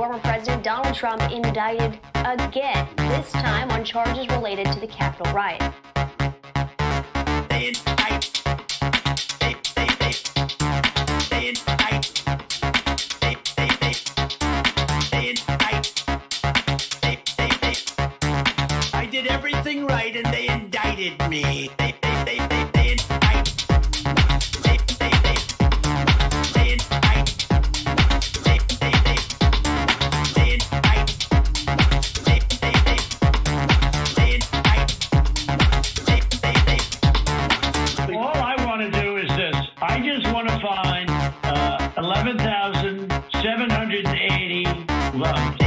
former President Donald Trump indicted again, this time on charges related to the Capitol riot. I did everything right and they indicted me. All I want to do is this. I just want to find 11,780 votes.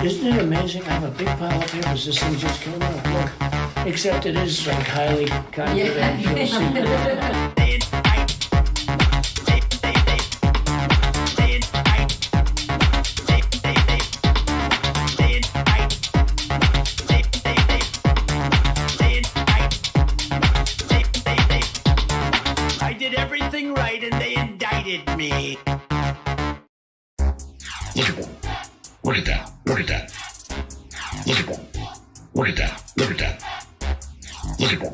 Isn't it amazing? I have a big pile up here because this thing just came out. Look, except it is like highly confidential. Secret. I did everything right and they indicted me. Look at that. Look at that. Look at that. Look at that. Look at that. Look at that. Look at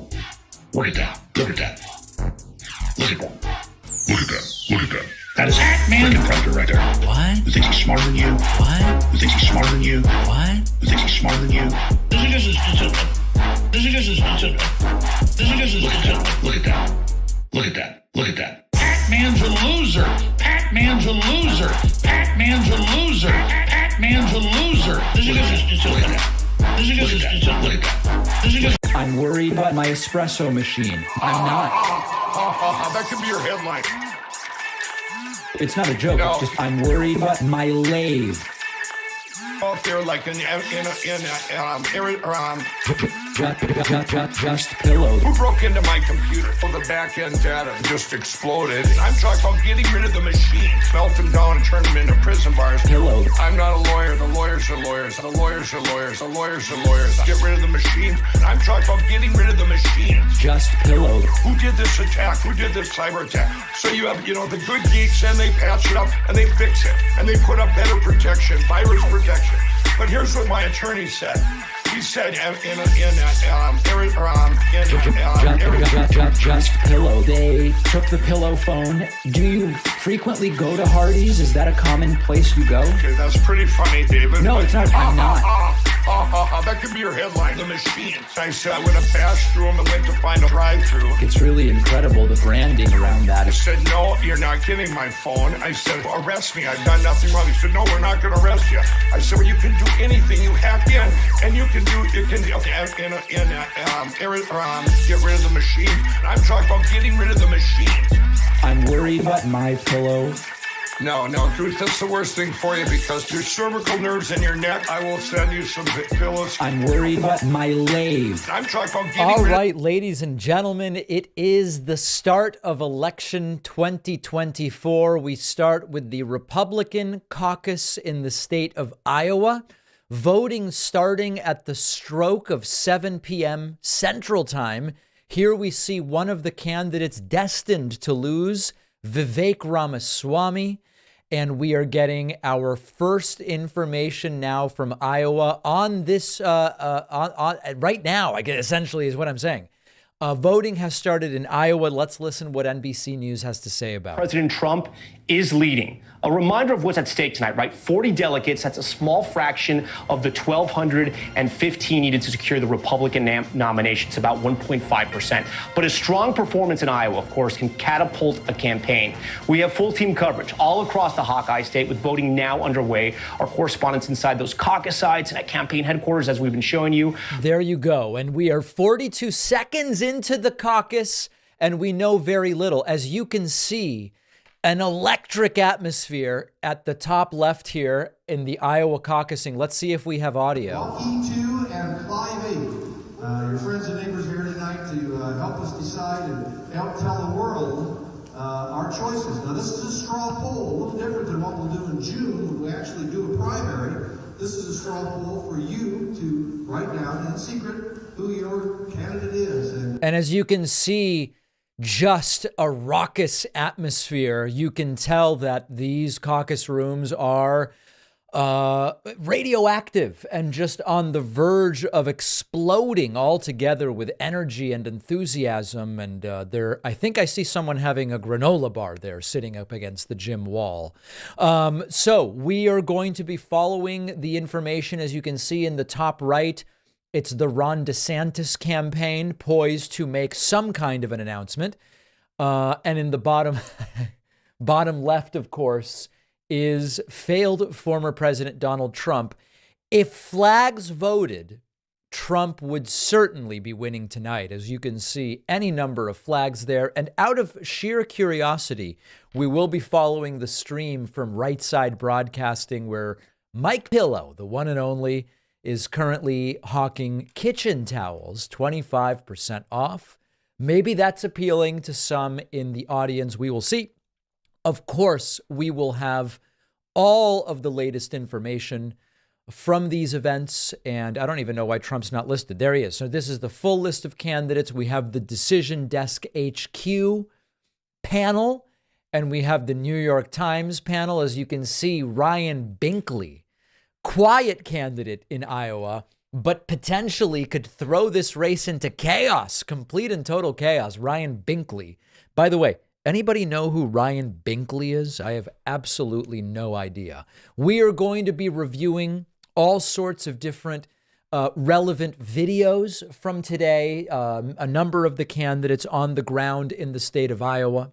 that. Look at that. Look at that. Look at that. Look at that. Look at that. That is freaking predator right there. What? Who thinks he's smarter than you? What? Who thinks he's smarter than you? What? Who thinks he's smarter than you? This is just a specific. This is just a specific. This is just a specific. Look at that. Look at that. Look at that. Pac-Man's a loser. Pac-Man's a loser. Pac-Man's a loser. Pac-Man's a loser. This is just a specific. This is just a specific. Look at that. This is just. I'm worried about my espresso machine. I'm not. That could be your headline. It's not a joke. No. It's just I'm worried about my lathe. Out there, like just pillows. who broke into my computer? Well, the back end data just exploded. I'm talking about getting rid of the machines, melt them down and turn them into prison bars. Pillows. I'm not a lawyer. The lawyers are lawyers. The lawyers are lawyers. The lawyers are lawyers. Get rid of the machines. I'm talking about getting rid of the machines. Just pillows. Who did this attack? Who did this cyber attack? So you have, the good geeks, and they patch it up and they fix it and they put up better protection, virus protection. But here's what my attorney said. He said just pillow. They took the pillow phone. Do you frequently go to Hardee's? Is that a common place you go? Okay, that's pretty funny, David. No, it's not. I'm not. That could be your headline. The machines. I said I would have bashed through them and went to find a drive-through. It's really incredible, the branding around that. I said, no, you're not getting my phone. I said, arrest me. I've done nothing wrong. He said, no, we're not going to arrest you. I said, well, you can do anything. You hack in, and you can get rid of the machine. I'm talking about getting rid of the machines. I'm worried about my pillow. No, Bruce, that's the worst thing for you because your cervical nerves in your neck, I will send you some pillows. I'm worried about my lathe. I'm talking about getting All rid right, ladies and gentlemen, it is the start of election 2024. We start with the Republican caucus in the state of Iowa. Voting starting at the stroke of 7 p.m. Central Time. Here we see one of the candidates destined to lose, Vivek Ramaswamy. And we are getting our first information now from Iowa on this, right now, I guess essentially is what I'm saying. Voting has started in Iowa. Let's listen what NBC News has to say about it. President Trump is leading. A reminder of what's at stake tonight, right? 40 delegates, that's a small fraction of the 1,215 needed to secure the Republican nominations, about 1.5%. But a strong performance in Iowa, of course, can catapult a campaign. We have full team coverage all across the Hawkeye State with voting now underway. Our correspondents inside those caucus sites and at campaign headquarters, as we've been showing you. There you go. And we are 42 seconds into the caucus, and we know very little. As you can see, an electric atmosphere at the top left here in the Iowa caucusing. Let's see if we have audio. E2 and Clive 8. Your friends and neighbors here tonight to help us decide and help tell the world our our choices. Now, this is a straw poll, a little different than what we'll do in June when we actually do a primary. This is a straw poll for you to write down in secret who your candidate is. And as you can see, just a raucous atmosphere. You can tell that these caucus rooms are radioactive and just on the verge of exploding altogether with energy and enthusiasm. And I think I see someone having a granola bar there sitting up against the gym wall. So we are going to be following the information. As you can see in the top right, it's the Ron DeSantis campaign poised to make some kind of an announcement. And in the bottom left, of course, is failed former President Donald Trump. If flags voted, Trump would certainly be winning tonight. As you can see, any number of flags there. And out of sheer curiosity, we will be following the stream from Right Side Broadcasting, where Mike Pillow, the one and only, is currently hawking kitchen towels, 25% off. Maybe that's appealing to some in the audience. We will see. Of course, we will have all of the latest information from these events. And I don't even know why Trump's not listed. There he is. So this is the full list of candidates. We have the Decision Desk HQ panel, and we have the New York Times panel. As you can see, Ryan Binkley, quiet candidate in Iowa, but potentially could throw this race into chaos, complete and total chaos. Ryan Binkley. By the way, anybody know who Ryan Binkley is? I have absolutely no idea. We are going to be reviewing all sorts of different relevant videos from today, a number of the candidates on the ground in the state of Iowa.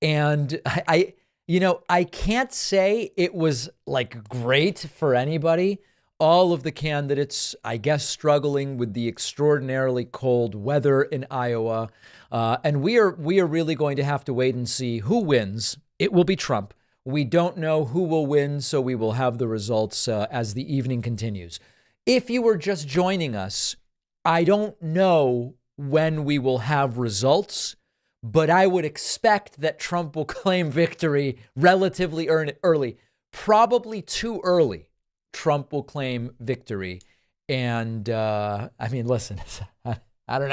And I can't say it was like great for anybody. All of the candidates, I guess, struggling with the extraordinarily cold weather in Iowa. And we are really going to have to wait and see who wins. It will be Trump. We don't know who will win, so we will have the results as the evening continues. If you were just joining us, I don't know when we will have results, but I would expect that Trump will claim victory relatively early, probably too early. Trump will claim victory. And listen, I don't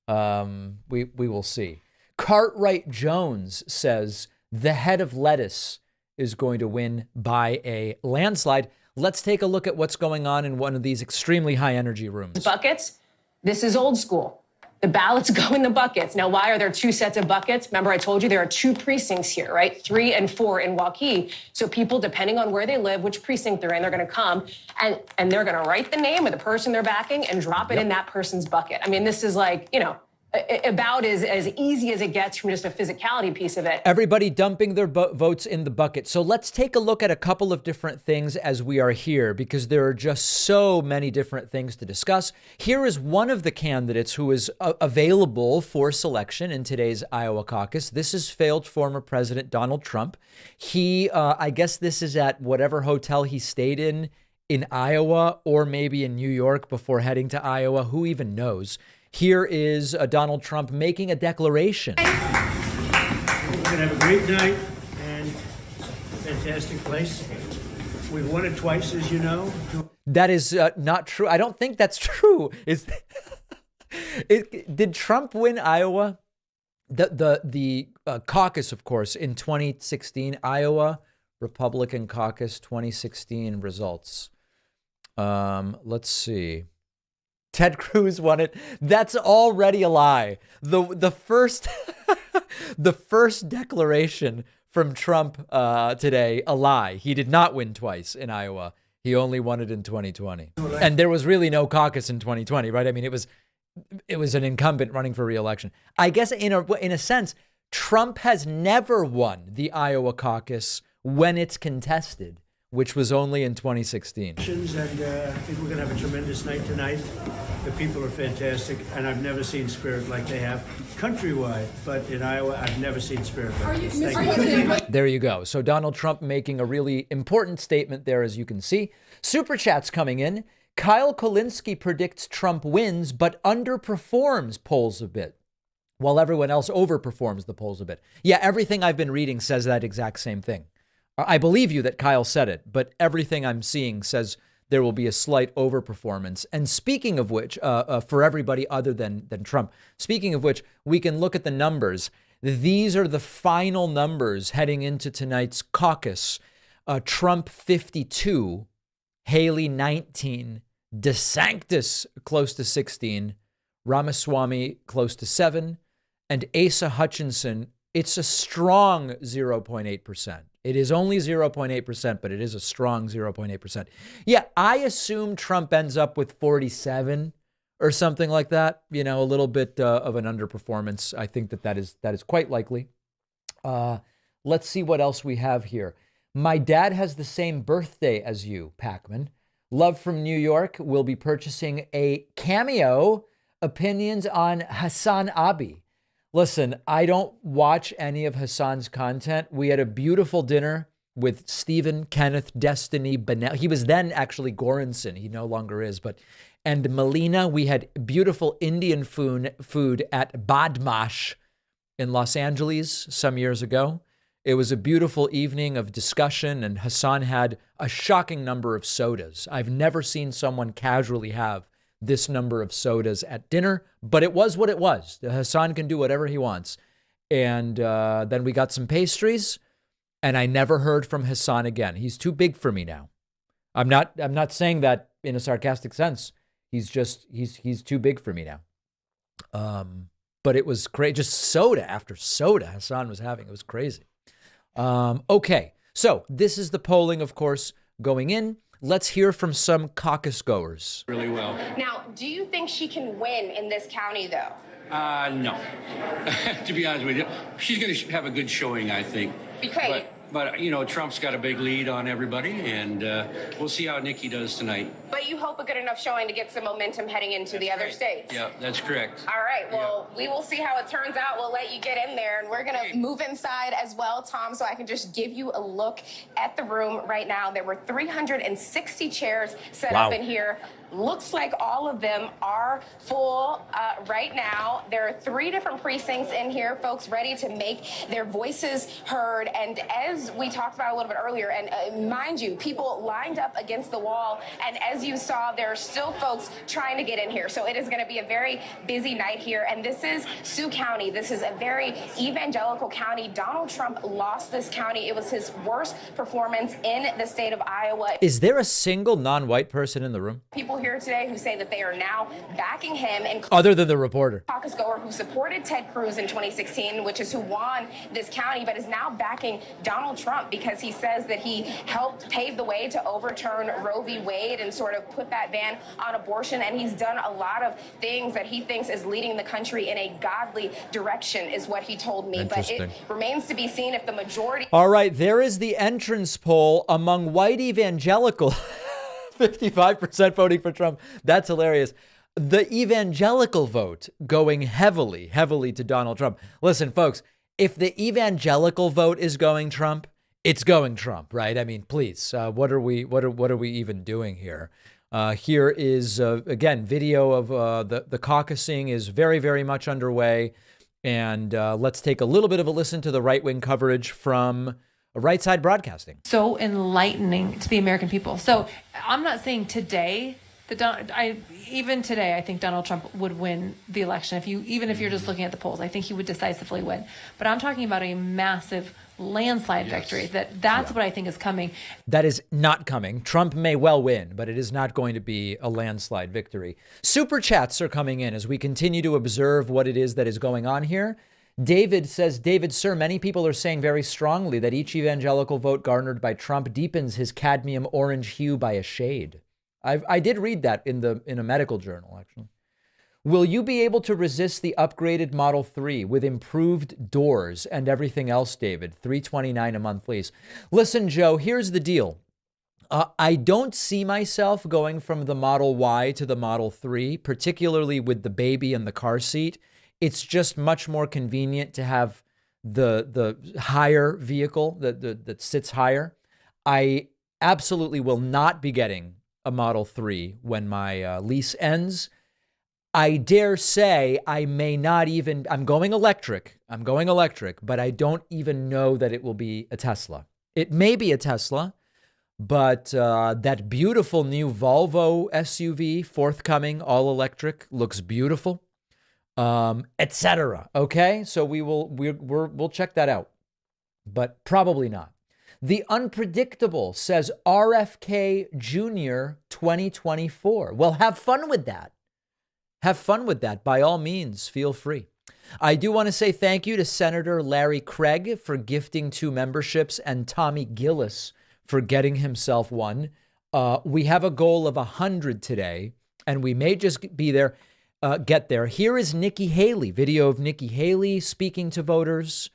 know. We will see. Cartwright Jones says the head of lettuce is going to win by a landslide. Let's take a look at what's going on in one of these extremely high energy rooms. Buckets. This is old school. The ballots go in the buckets. Now, why are there two sets of buckets? Remember, I told you there are two precincts here, right? 3 and 4 in Waukee. So people, depending on where they live, which precinct they're in, they're going to come and they're going to write the name of the person they're backing and drop it in that person's bucket. I mean, this is like, about as easy as it gets from just a physicality piece of it. Everybody dumping their votes in the bucket. So let's take a look at a couple of different things as we are here, because there are just so many different things to discuss. Here is one of the candidates who is available for selection in today's Iowa caucus. This is failed former President Donald Trump. He, I guess this is at whatever hotel he stayed in Iowa, or maybe in New York before heading to Iowa. Who even knows? Here is Donald Trump making a declaration. We're going to have a great night and fantastic place. We've won it twice, as you know. That is not true. I don't think that's true. Did Trump win Iowa? The caucus, of course, in 2016, Iowa Republican caucus 2016 results. Let's see. Ted Cruz won it. That's already a lie. The first the first declaration from Trump today, a lie. He did not win twice in Iowa. He only won it in 2020. And there was really no caucus in 2020, right? I mean, it was an incumbent running for re-election. I guess in a sense, Trump has never won the Iowa caucus when it's contested, which was only in 2016. And I think we're going to have a tremendous night tonight. The people are fantastic, and I've never seen spirit like they have countrywide. But in Iowa, I've never seen spirit like this. Thank you. There you go. So Donald Trump making a really important statement there, as you can see. Super chats coming in. Kyle Kolinsky predicts Trump wins, but underperforms polls a bit. while everyone else overperforms the polls a bit. Yeah, everything I've been reading says that exact same thing. I believe you that Kyle said it, but everything I'm seeing says there will be a slight overperformance. And speaking of which, for everybody other than Trump, speaking of which, we can look at the numbers. These are the final numbers heading into tonight's caucus. Trump 52, Haley 19, DeSantis close to 16, Ramaswamy close to 7, and Asa Hutchinson, it's a strong 0.8%. It is only 0.8%, but it is a strong 0.8%. Yeah, I assume Trump ends up with 47 or something like that. You know, a little bit of an underperformance. I think that is quite likely. Let's see what else we have here. My dad has the same birthday as you, Pacman. Love from New York. Will be purchasing a Cameo. Opinions on Hassan Abi. Listen, I don't watch any of Hassan's content. We had a beautiful dinner with Stephen, Kenneth, Destiny, Benel. He was then actually Goranson. He no longer is, and Melina. We had beautiful Indian food at Badmash in Los Angeles some years ago. It was a beautiful evening of discussion, and Hassan had a shocking number of sodas. I've never seen someone casually have this number of sodas at dinner, but it was what it was. Hassan can do whatever he wants. And then we got some pastries, and I never heard from Hassan again. He's too big for me now. I'm not saying that in a sarcastic sense. He's too big for me now. But it was great. Just soda after soda Hassan was having. It was crazy. Okay, so this is the polling, of course, going in. Let's hear from some caucus goers. Really well. Now, do you think she can win in this county, though? No. To be honest with you, she's going to have a good showing, I think. Be great. But you know, Trump's got a big lead on everybody, and we'll see how Nikki does tonight. But you hope a good enough showing to get some momentum heading into the other states. Yeah, that's correct. All right, well, we will see how it turns out. We'll let you get in there, and we're going to move inside as well, Tom, so I can just give you a look at the room right now. There were 360 chairs set up in here. Looks like all of them are full right now. There are 3 different precincts in here, folks ready to make their voices heard. And as we talked about a little bit earlier, and mind you, people lined up against the wall. And as you saw, there are still folks trying to get in here. So it is going to be a very busy night here. And this is Sioux County. This is a very evangelical county. Donald Trump lost this county. It was his worst performance in the state of Iowa. Is there a single non-white person in the room? People here today who say that they are now backing him, and other than the reporter, caucus goer who supported Ted Cruz in 2016, which is who won this county, but is now backing Donald Trump because he says that he helped pave the way to overturn Roe v. Wade and sort of put that ban on abortion. And he's done a lot of things that he thinks is leading the country in a godly direction, is what he told me. But it remains to be seen if the majority. All right, there is the entrance poll among white evangelical. 55% voting for Trump. That's hilarious. The evangelical vote going heavily to Donald Trump. Listen, folks, if the evangelical vote is going Trump, it's going Trump, right? I mean, please, what are we even doing here? Here is, again, video of the caucusing is very, very much underway. And let's take a little bit of a listen to the right-wing coverage from Right Side Broadcasting. So enlightening to the American people. So I'm not saying today that even today I think Donald Trump would win the election. Even if you're just looking at the polls, I think he would decisively win. But I'm talking about a massive landslide victory. That's what I think is coming. That is not coming. Trump may well win, but it is not going to be a landslide victory. Super chats are coming in as we continue to observe what it is that is going on here. David says, David, sir, many people are saying very strongly that each evangelical vote garnered by Trump deepens his cadmium orange hue by a shade. I did read that in a medical journal, actually. Will you be able to resist the upgraded Model 3 with improved doors and everything else, David? $329 a month lease. Listen, Joe, here's the deal. I don't see myself going from the Model Y to the Model 3, particularly with the baby and the car seat. It's just much more convenient to have the higher vehicle that sits higher. I absolutely will not be getting a Model 3 when my lease ends. I dare say I may not even, I'm going electric, but I don't even know that it will be a Tesla. It may be a Tesla, but that beautiful new Volvo SUV forthcoming, all electric, looks beautiful, etc. Okay, so we'll check that out, but probably not. The Unpredictable says RFK Jr. 2024. Well, have fun with that. Have fun with that. By all means, feel free. I do want to say thank you to Senator Larry Craig for gifting 2 memberships and Tommy Gillis for getting himself one. We have a goal of 100 today, and we may just be there, get there. Here is Nikki Haley, video of Nikki Haley speaking to voters.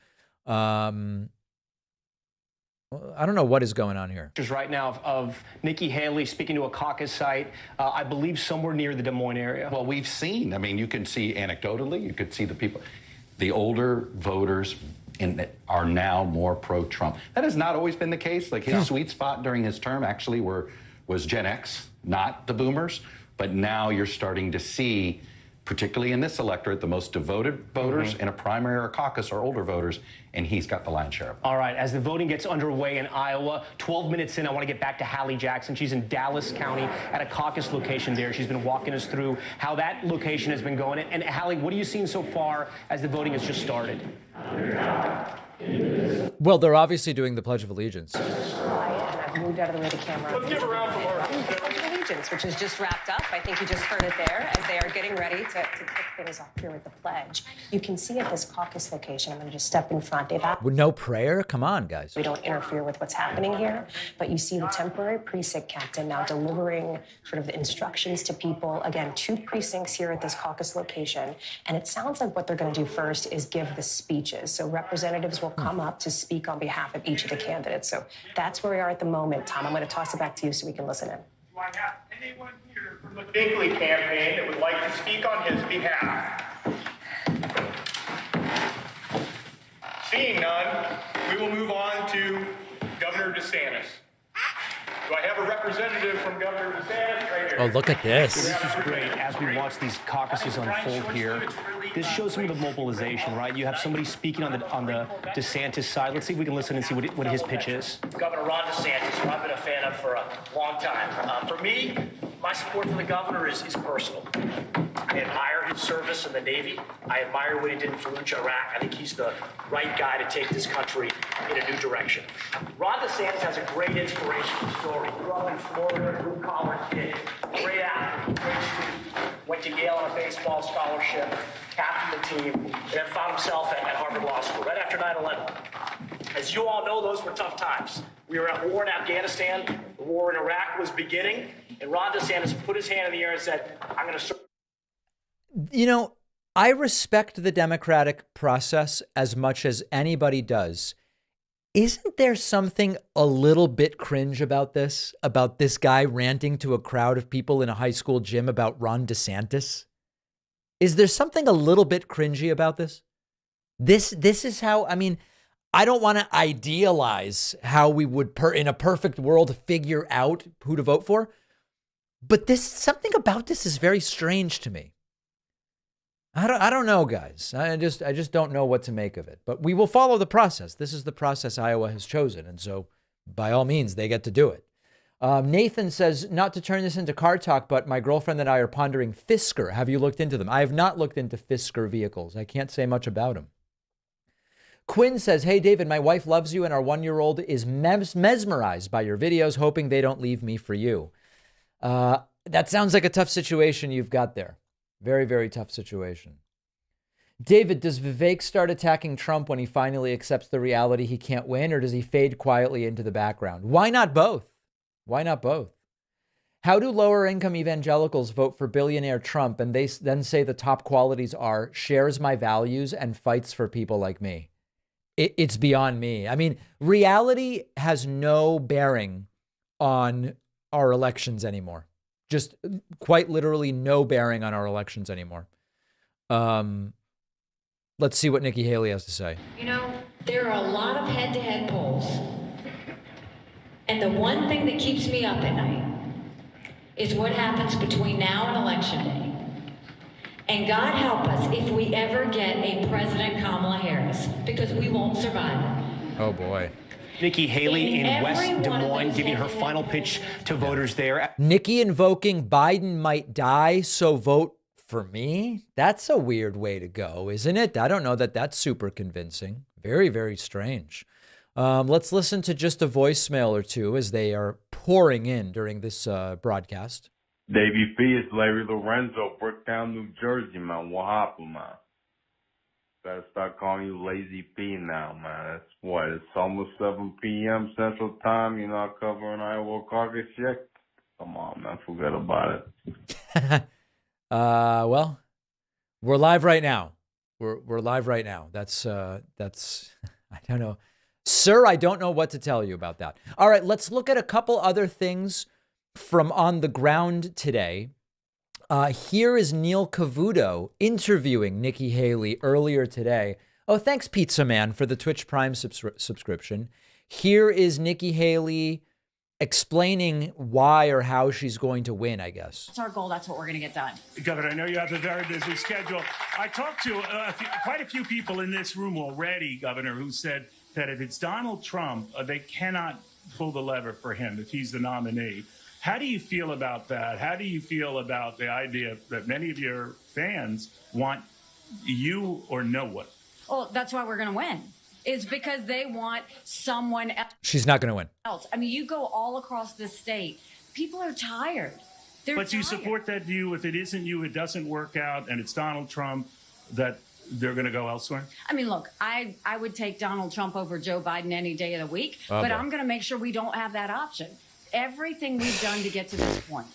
I don't know what is going on here. Right now of Nikki Haley speaking to a caucus site, I believe somewhere near the Des Moines area. Well, we've seen, I mean, you can see anecdotally, you could see the people, the older voters are now more pro-Trump. That has not always been the case. Like his sweet spot during his term actually was Gen X, not the boomers. But now you're starting to see, particularly in this electorate, the most devoted voters in a primary or a caucus are older voters, and he's got the lion's share of them. All right, as the voting gets underway in Iowa, 12 minutes in, I want to get back to Hallie Jackson. She's in Dallas County at a caucus location there. She's been walking us through how that location has been going. And Hallie, what are you seeing so far as the voting has just started? Well, they're obviously doing the Pledge of Allegiance. I've moved out of the way of the camera. Let's give a round for Laura. The Pledge of Allegiance, which is just wrapped up. I think you just heard it there as they are getting ready to kick things off here with the pledge. You can see at this caucus location, I'm going to just step in front. With no prayer? Come on, guys. We don't interfere with what's happening here, but you see the temporary precinct captain now delivering sort of the instructions to people. Again, 2 precincts here at this caucus location, and it sounds like what they're going to do first is give the speeches. So representatives will come up to speak on behalf of each of the candidates. So that's where we are at the moment. Tom, I'm going to toss it back to you so we can listen in. Do I have anyone here from the Binkley campaign that would like to speak on his behalf? Seeing none, we will move on to Governor DeSantis. Do I have a representative from Governor DeSantis right here? Oh, look at this. This is great. As we watch these caucuses unfold here, this shows some of the mobilization, right? You have somebody speaking on the DeSantis side. Let's see if we can listen and see what his pitch is. Governor Ron DeSantis, who I've been a fan of for a long time. For me, my support for the governor is personal. I admire his service in the Navy. I admire what he did in Fallujah, Iraq. I think he's the right guy to take this country in a new direction. Ron DeSantis has a great inspirational story. Grew up in Florida, blue-collar kid, great athlete, great student. Went to Yale on a baseball scholarship, captained the team, and then found himself at Harvard Law School right after 9/11. As you all know, those were tough times. We were at war in Afghanistan. The war in Iraq was beginning. And Ron DeSantis put his hand in the air and said, I'm going to serve. You know, I respect the democratic process as much as anybody does. Isn't there something a little bit cringe about this guy ranting to a crowd of people in a high school gym about Ron DeSantis? Is there something a little bit cringy about this? This is how, I mean, I don't want to idealize how we would, in a perfect world, figure out who to vote for. But something about this is very strange to me. I don't know, guys. I just don't know what to make of it. But we will follow the process. This is the process Iowa has chosen. And so by all means, they get to do it. Nathan says, not to turn this into car talk, but my girlfriend and I are pondering Fisker. Have you looked into them? I have not looked into Fisker vehicles. I can't say much about them. Quinn says, hey, David, my wife loves you and our 1-year-old is mesmerized by your videos, hoping they don't leave me for you. That sounds like a tough situation you've got there. Very, very tough situation. David, does Vivek start attacking Trump when he finally accepts the reality he can't win, or does he fade quietly into the background? Why not both? Why not both? How do lower income evangelicals vote for billionaire Trump and they then say the top qualities are shares my values and fights for people like me? It's beyond me. I mean, reality has no bearing on our elections anymore. Just quite literally no bearing on our elections anymore. Let's see what Nikki Haley has to say. You know, there are a lot of head-to-head polls. And the one thing that keeps me up at night is what happens between now and Election Day. And God help us if we ever get a President Kamala Harris, because we won't survive. Oh, boy. Nikki Haley in West every Des one of Moines those giving her head-to-head final pitch to voters there. Nikki invoking Biden might die, so vote for me? That's a weird way to go, isn't it? I don't know that that's super convincing. Very, very strange. Let's listen to just a voicemail or two as they are pouring in during this broadcast. Davey P, it's Larry Lorenzo, Bricktown, New Jersey, man. What happened, man? Better start calling you Lazy P now, man. It's what? It's almost 7 p.m. Central Time. You're not covering Iowa caucus yet? Come on, man. Forget about it. Well, we're live right now. We're live right now. That's I don't know. Sir, I don't know what to tell you about that. All right, let's look at a couple other things from on the ground today. Here is Neil Cavuto interviewing Nikki Haley earlier today. Oh, thanks, Pizza Man, for the Twitch Prime subscription. Here is Nikki Haley explaining why or how she's going to win, I guess. That's our goal. That's what we're going to get done. Governor, I know you have a very busy schedule. I talked to quite a few people in this room already, Governor, who said that if it's Donald Trump, they cannot pull the lever for him if he's the nominee. How do you feel about that? How do you feel about the idea that many of your fans want you or no one? Well, that's why we're going to win. Is because they want someone else. She's not going to win. I mean, you go all across the state. People are tired. But you support that view, if it isn't you, it doesn't work out, and it's Donald Trump, that they're going to go elsewhere? I mean, look, I would take Donald Trump over Joe Biden any day of the week, but boy. I'm going to make sure we don't have that option. Everything we've done to get to this point.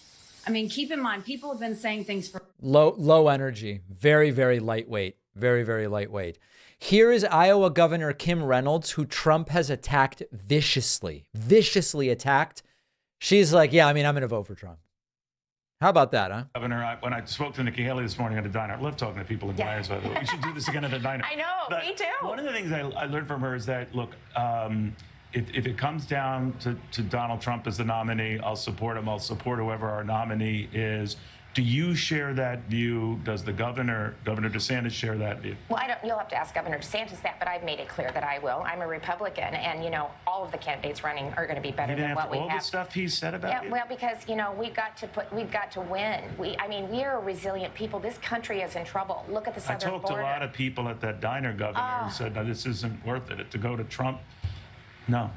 I mean, keep in mind, people have been saying things for low energy, very, very lightweight, very, very lightweight. Here is Iowa Governor Kim Reynolds, who Trump has attacked viciously attacked. She's like, yeah, I mean, I'm going to vote for Trump. How about that, huh? Governor, when I spoke to Nikki Haley this morning at a diner, I love talking to people in diners, by the way. We should do this again at a diner. I know, But me too. One of the things I learned from her is that, look, if it comes down to Donald Trump as the nominee, I'll support him. I'll support whoever our nominee is. Do you share that view? Does the Governor DeSantis, share that view? Well, you'll have to ask Governor DeSantis that, but I've made it clear that I will. I'm a Republican, and, all of the candidates running are going to be better than what we have. All the stuff he said about you? Well, because, we've got to win. We are a resilient people. This country is in trouble. Look at the southern border. I talked to a lot of people at that diner, Governor, who said, no, this isn't worth it. To go to Trump, no.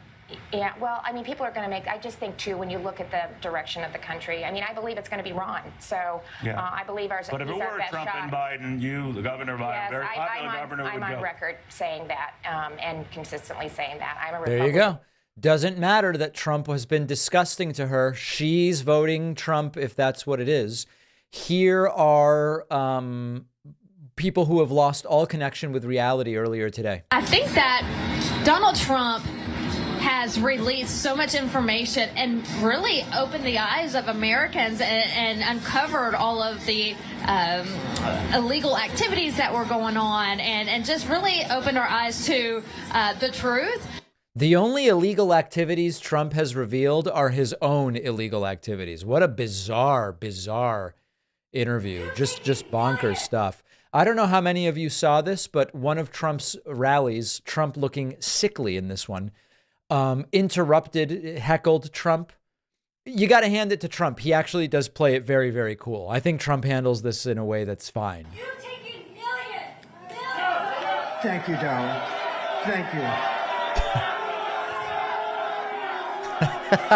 Yeah, well, people are going to I just think, too, when you look at the direction of the country, I believe it's going to be Ron. So I believe But if it were Trump and Biden, you, the Governor Biden, very popular governor, would go. I'm on record saying that and consistently saying that. I'm a Republican. There you go. Doesn't matter that Trump has been disgusting to her. She's voting Trump if that's what it is. Here are people who have lost all connection with reality earlier today. I think that Donald Trump has released so much information and really opened the eyes of Americans and uncovered all of the illegal activities that were going on and just really opened our eyes to the truth. The only illegal activities Trump has revealed are his own illegal activities. What a bizarre interview. Just bonkers stuff. I don't know how many of you saw this, but one of Trump's rallies, Trump looking sickly in this one, interrupted, heckled Trump. You got to hand it to Trump. He actually does play it very, very cool. I think Trump handles this in a way that's fine. You're taking millions. Thank you, darling. Thank you.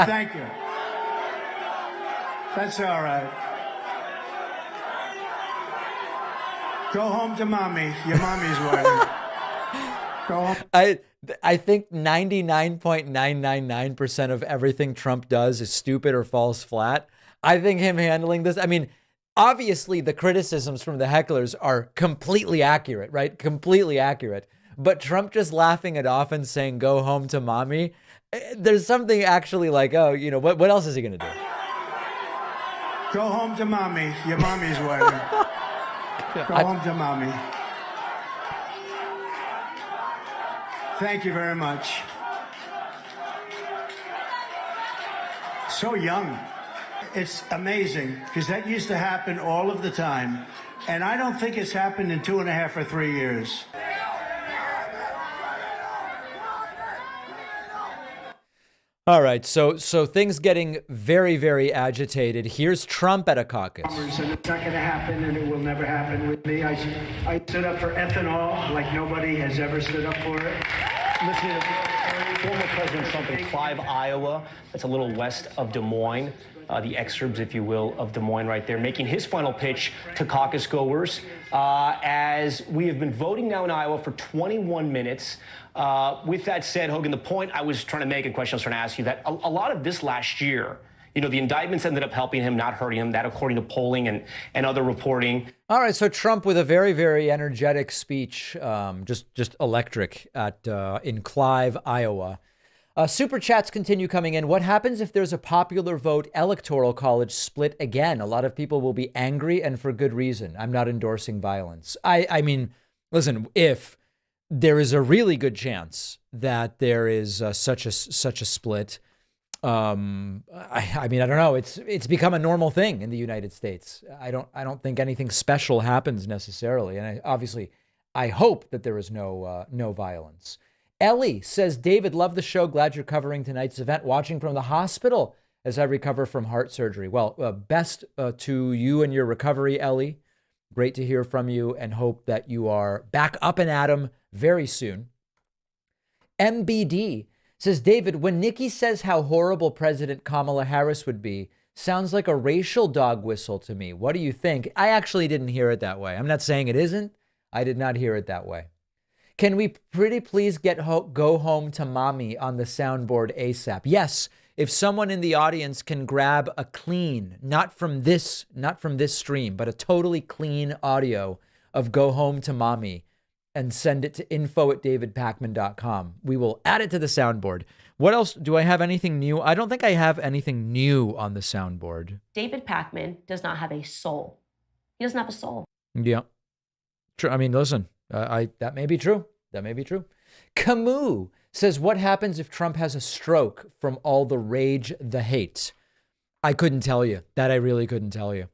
Thank you. That's all right. Go home to mommy. Your mommy's waiting. Go home. I think 99.999% of everything Trump does is stupid or falls flat. I think him handling this, obviously the criticisms from the hecklers are completely accurate, right? Completely accurate. But Trump just laughing it off and saying, go home to mommy. There's something actually like, what else is he going to do? Go home to mommy. Your mommy's waiting. Go home to mommy. Thank you very much. So young. It's amazing because that used to happen all of the time. And I don't think it's happened in 2.5 or 3 years. All right, so things getting very, very agitated. Here's Trump at a caucus. And it's not going to happen, and it will never happen with me. I stood up for ethanol like nobody has ever stood up for it. Listening to former President Trump in Clive, Iowa. That's a little west of Des Moines. The exurbs, if you will, of Des Moines right there, making his final pitch to caucus goers. As we have been voting now in Iowa for 21 minutes. With that said, Hogan, the point I was trying to make, and question I was trying to ask you, that a lot of this last year, the indictments ended up helping him, not hurting him, that according to polling and other reporting. All right, so Trump with a very, very energetic speech, just electric in Clive, Iowa. Super chats continue coming in. What happens if there's a popular vote electoral college split again? A lot of people will be angry, and for good reason. I'm not endorsing violence. I mean, listen, if there is a really good chance that there is such a split, I mean, I don't know. It's become a normal thing in the United States. I don't think anything special happens necessarily, and I hope that there is no violence. Ellie says, David, love the show. Glad you're covering tonight's event. Watching from the hospital as I recover from heart surgery. Well, best to you and your recovery, Ellie. Great to hear from you, and hope that you are back up and at 'em very soon. MBD says, David, when Nikki says how horrible President Kamala Harris would be, sounds like a racial dog whistle to me. What do you think? I actually didn't hear it that way. I'm not saying it isn't. I did not hear it that way. Can we pretty please get Go Home to Mommy on the soundboard ASAP? Yes, if someone in the audience can grab a clean, not from this stream, but a totally clean audio of Go Home to Mommy and send it to info@davidpakman.com. We will add it to the soundboard. What else? Do I have anything new? I don't think I have anything new on the soundboard. David Pakman does not have a soul. He doesn't have a soul. Yeah. True. I mean, listen, that may be true. That may be true. Camus says, what happens if Trump has a stroke from all the rage, the hate? I couldn't tell you. That I really couldn't tell you.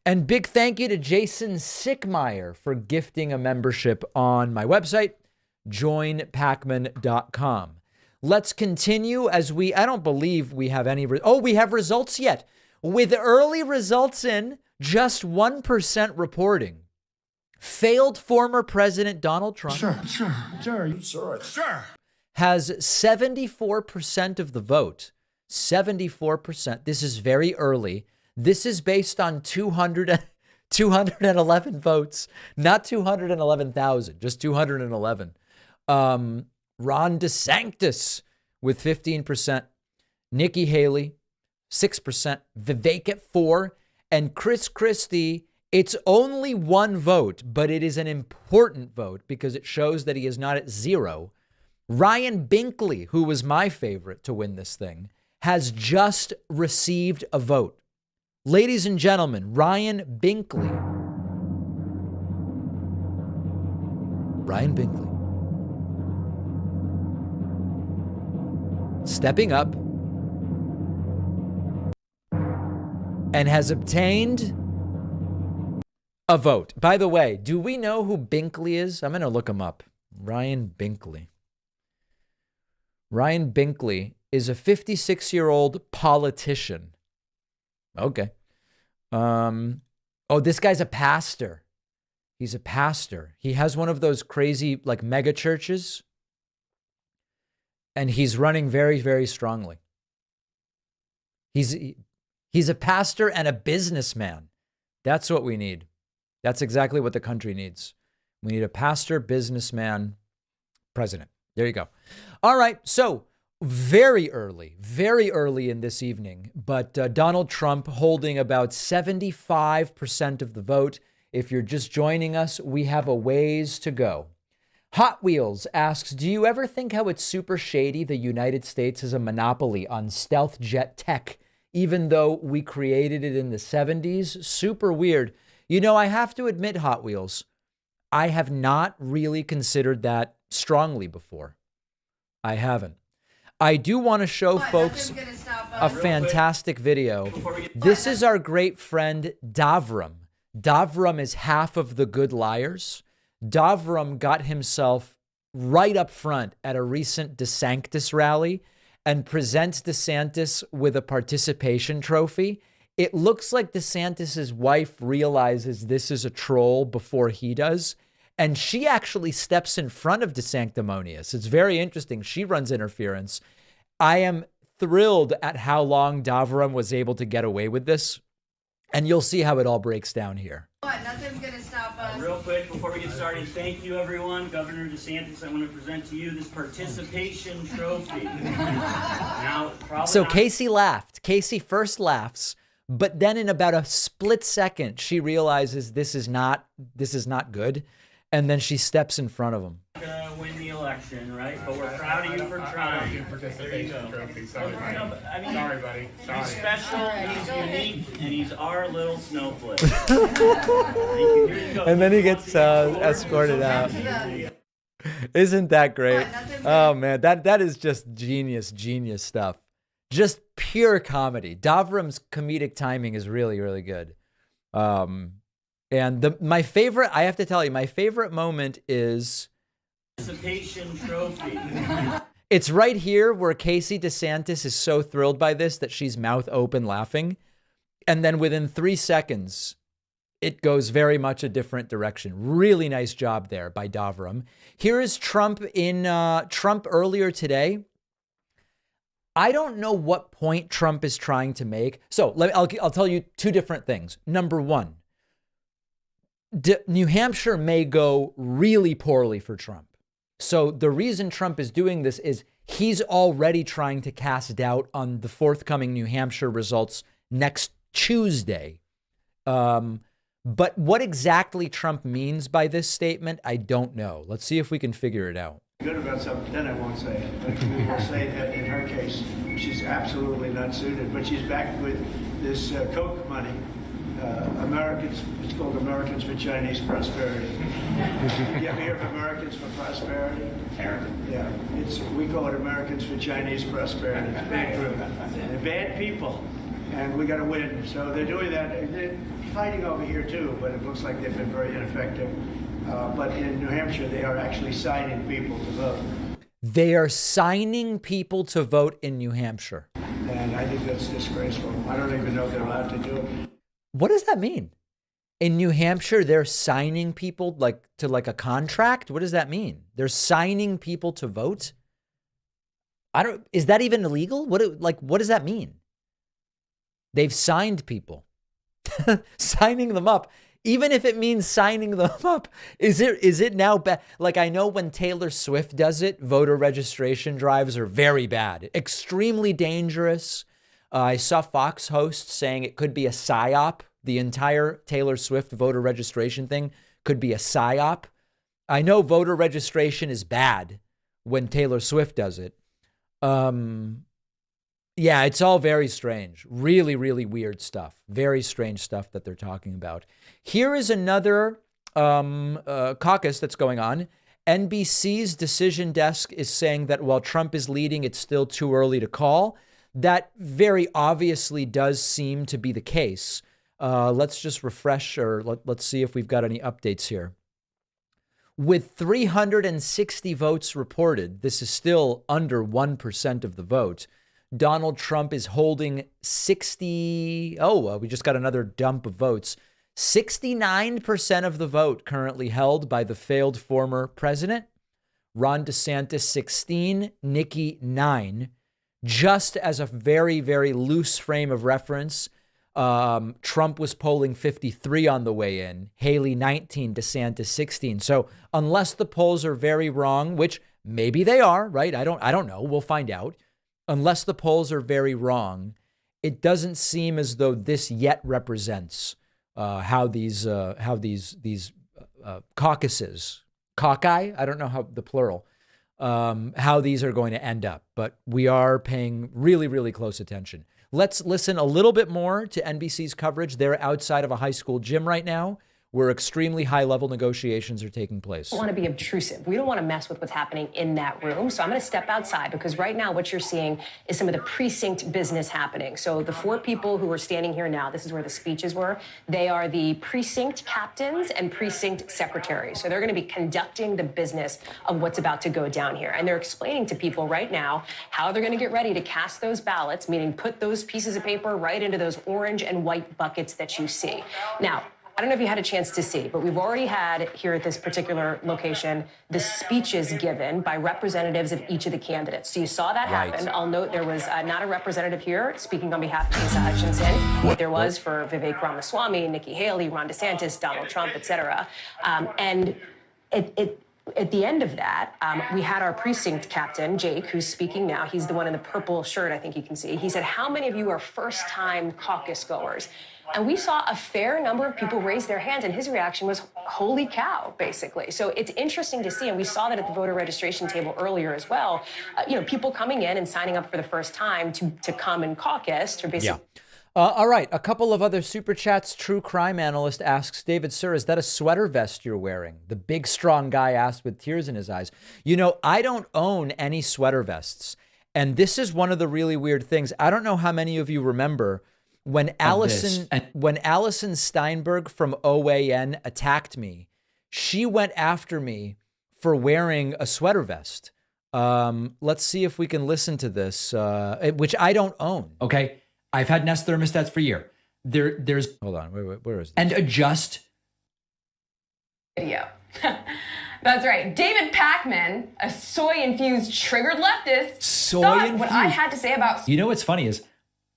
And big thank you to Jason Sickmeyer for gifting a membership on my website, joinpakman.com. Let's continue as I don't believe we have any. We have results yet. With early results in, just 1% reporting. Failed former President Donald Trump has 74% of the vote. 74%. This is very early. This is based on 211 votes, not 211,000, just 211. Ron DeSantis with 15%, Nikki Haley 6%, Vivek at 4%, and Chris Christie. It's only one vote, but it is an important vote because it shows that he is not at 0. Ryan Binkley, who was my favorite to win this thing, has just received a vote. Ladies and gentlemen, Ryan Binkley. Ryan Binkley. Stepping up and has obtained a vote. By the way, do we know who Binkley is? I'm going to look him up. Ryan Binkley. Ryan Binkley is a 56-year-old politician. Okay. This guy's a pastor. He's a pastor. He has one of those crazy mega churches. And he's running very, very strongly. He's a pastor and a businessman. That's what we need. That's exactly what the country needs. We need a pastor, businessman, president. There you go. All right. So very early in this evening, but Donald Trump holding about 75% of the vote. If you're just joining us, we have a ways to go. Hot Wheels asks, do you ever think how it's super shady the United States is a monopoly on stealth jet tech, even though we created it in the 70s? Super weird. I have to admit, Hot Wheels, I have not really considered that strongly before. I haven't. I do want to show folks a fantastic video. This is our great friend Davram. Davram is half of the good liars. Davram got himself right up front at a recent DeSantis rally and presents DeSantis with a participation trophy. It looks like DeSantis's wife realizes this is a troll before he does, and she actually steps in front of DeSanctimonious. It's very interesting. She runs interference. I am thrilled at how long Davram was able to get away with this, and you'll see how it all breaks down here. Nothing's going to stop us. Real quick, before we get started, thank you, everyone. Governor DeSantis, I want to present to you this participation trophy. Now, So Casey laughed. Casey first laughs, but then in about a split second, she realizes this is not good, and then she steps in front of him. Gonna win the election, right? But we're proud of you for trying. There you go. Sorry, buddy. He's special, he's unique, and he's our little snowflake. And then he gets escorted out. Isn't that great? Oh man, that is just genius stuff. Just pure comedy. Davram's comedic timing is really, really good. And my favorite, I have to tell you, my favorite moment is Participation trophy. it's right here where Casey DeSantis is so thrilled by this that she's mouth open laughing. And then within 3 seconds, it goes very much a different direction. Really nice job there by Davram. Here is Trump Trump earlier today. I don't know what point Trump is trying to make. So I'll tell you two different things. Number one, New Hampshire may go really poorly for Trump. So the reason Trump is doing this is he's already trying to cast doubt on the forthcoming New Hampshire results next Tuesday. But what exactly Trump means by this statement, I don't know. Let's see if we can figure it out. Good about something, then I won't say it. But we will say that in her case, she's absolutely not suited. But she's back with this Coke money. It's called Americans for Chinese Prosperity. You ever hear of Americans for Prosperity? Yeah, we call it Americans for Chinese Prosperity. It's a bad group. They're bad people, and we got to win. So they're doing that. They're fighting over here too, but it looks like they've been very ineffective. But in New Hampshire, they are actually signing people to vote. They are signing people to vote in New Hampshire. And I think that's disgraceful. I don't even know if they're allowed to do it. What does that mean? In New Hampshire, they're signing people to a contract? What does that mean? They're signing people to vote? Is that even illegal? What does that mean? They've signed people. Signing them up. Even if it means signing them up, is it now bad? Like, I know when Taylor Swift does it, voter registration drives are very bad, extremely dangerous. I saw Fox hosts saying it could be a psyop. The entire Taylor Swift voter registration thing could be a psyop. I know voter registration is bad when Taylor Swift does it. Yeah, it's all very strange. Really, really weird stuff. Very strange stuff that they're talking about. Here is another caucus that's going on. NBC's decision desk is saying that while Trump is leading, it's still too early to call. That very obviously does seem to be the case. Let's just refresh, or let's see if we've got any updates here. With 360 votes reported, this is still under 1% of the vote. Donald Trump is holding 60. We just got another dump of votes. 69% of the vote currently held by the failed former president. Ron DeSantis, 16, Nikki, 9. Just as a very, very loose frame of reference, Trump was polling 53 on the way in, Haley 19, DeSantis 16. So unless the polls are very wrong, which maybe they are, right? I don't know. We'll find out. Unless the polls are very wrong, it doesn't seem as though this yet represents how these caucuses, caucus, I don't know how the plural, how these are going to end up. But we are paying really, really close attention. Let's listen a little bit more to NBC's coverage. They're outside of a high school gym right now where extremely high-level negotiations are taking place. We don't want to be obtrusive. We don't want to mess with what's happening in that room. So I'm going to step outside because right now what you're seeing is some of the precinct business happening. So the 4 people who are standing here now, this is where the speeches were. They are the precinct captains and precinct secretaries. So they're going to be conducting the business of what's about to go down here. And they're explaining to people right now how they're going to get ready to cast those ballots, meaning put those pieces of paper right into those orange and white buckets that you see. Now, I don't know if you had a chance to see, but we've already had here at this particular location the speeches given by representatives of each of the candidates. So you saw that happen. I'll note there was not a representative here speaking on behalf of Asa Hutchinson, but there was for Vivek Ramaswamy, Nikki Haley, Ron DeSantis, Donald Trump, et cetera. And at the end of that, we had our precinct captain, Jake, who's speaking now. He's the one in the purple shirt, I think you can see. He said, how many of you are first-time caucus goers? And we saw a fair number of people raise their hands, and his reaction was, holy cow, basically. So it's interesting to see, and we saw that at the voter registration table earlier as well, people coming in and signing up for the first time to come and caucus, to basically... Yeah. All right, a couple of other super chats. True crime analyst asks, David, sir, is that a sweater vest you're wearing? The big, strong guy asked with tears in his eyes. You know, I don't own any sweater vests. And this is one of the really weird things. I don't know how many of you remember when Allison Steinberg from OAN attacked me. She went after me for wearing a sweater vest. Let's see if we can listen to this, which I don't own. Okay. I've had Nest thermostats for a year. There's hold on, wait, where is this? And adjust. Video. That's right. David Pakman, a soy-infused triggered leftist, thought what I had to say about. You know what's funny is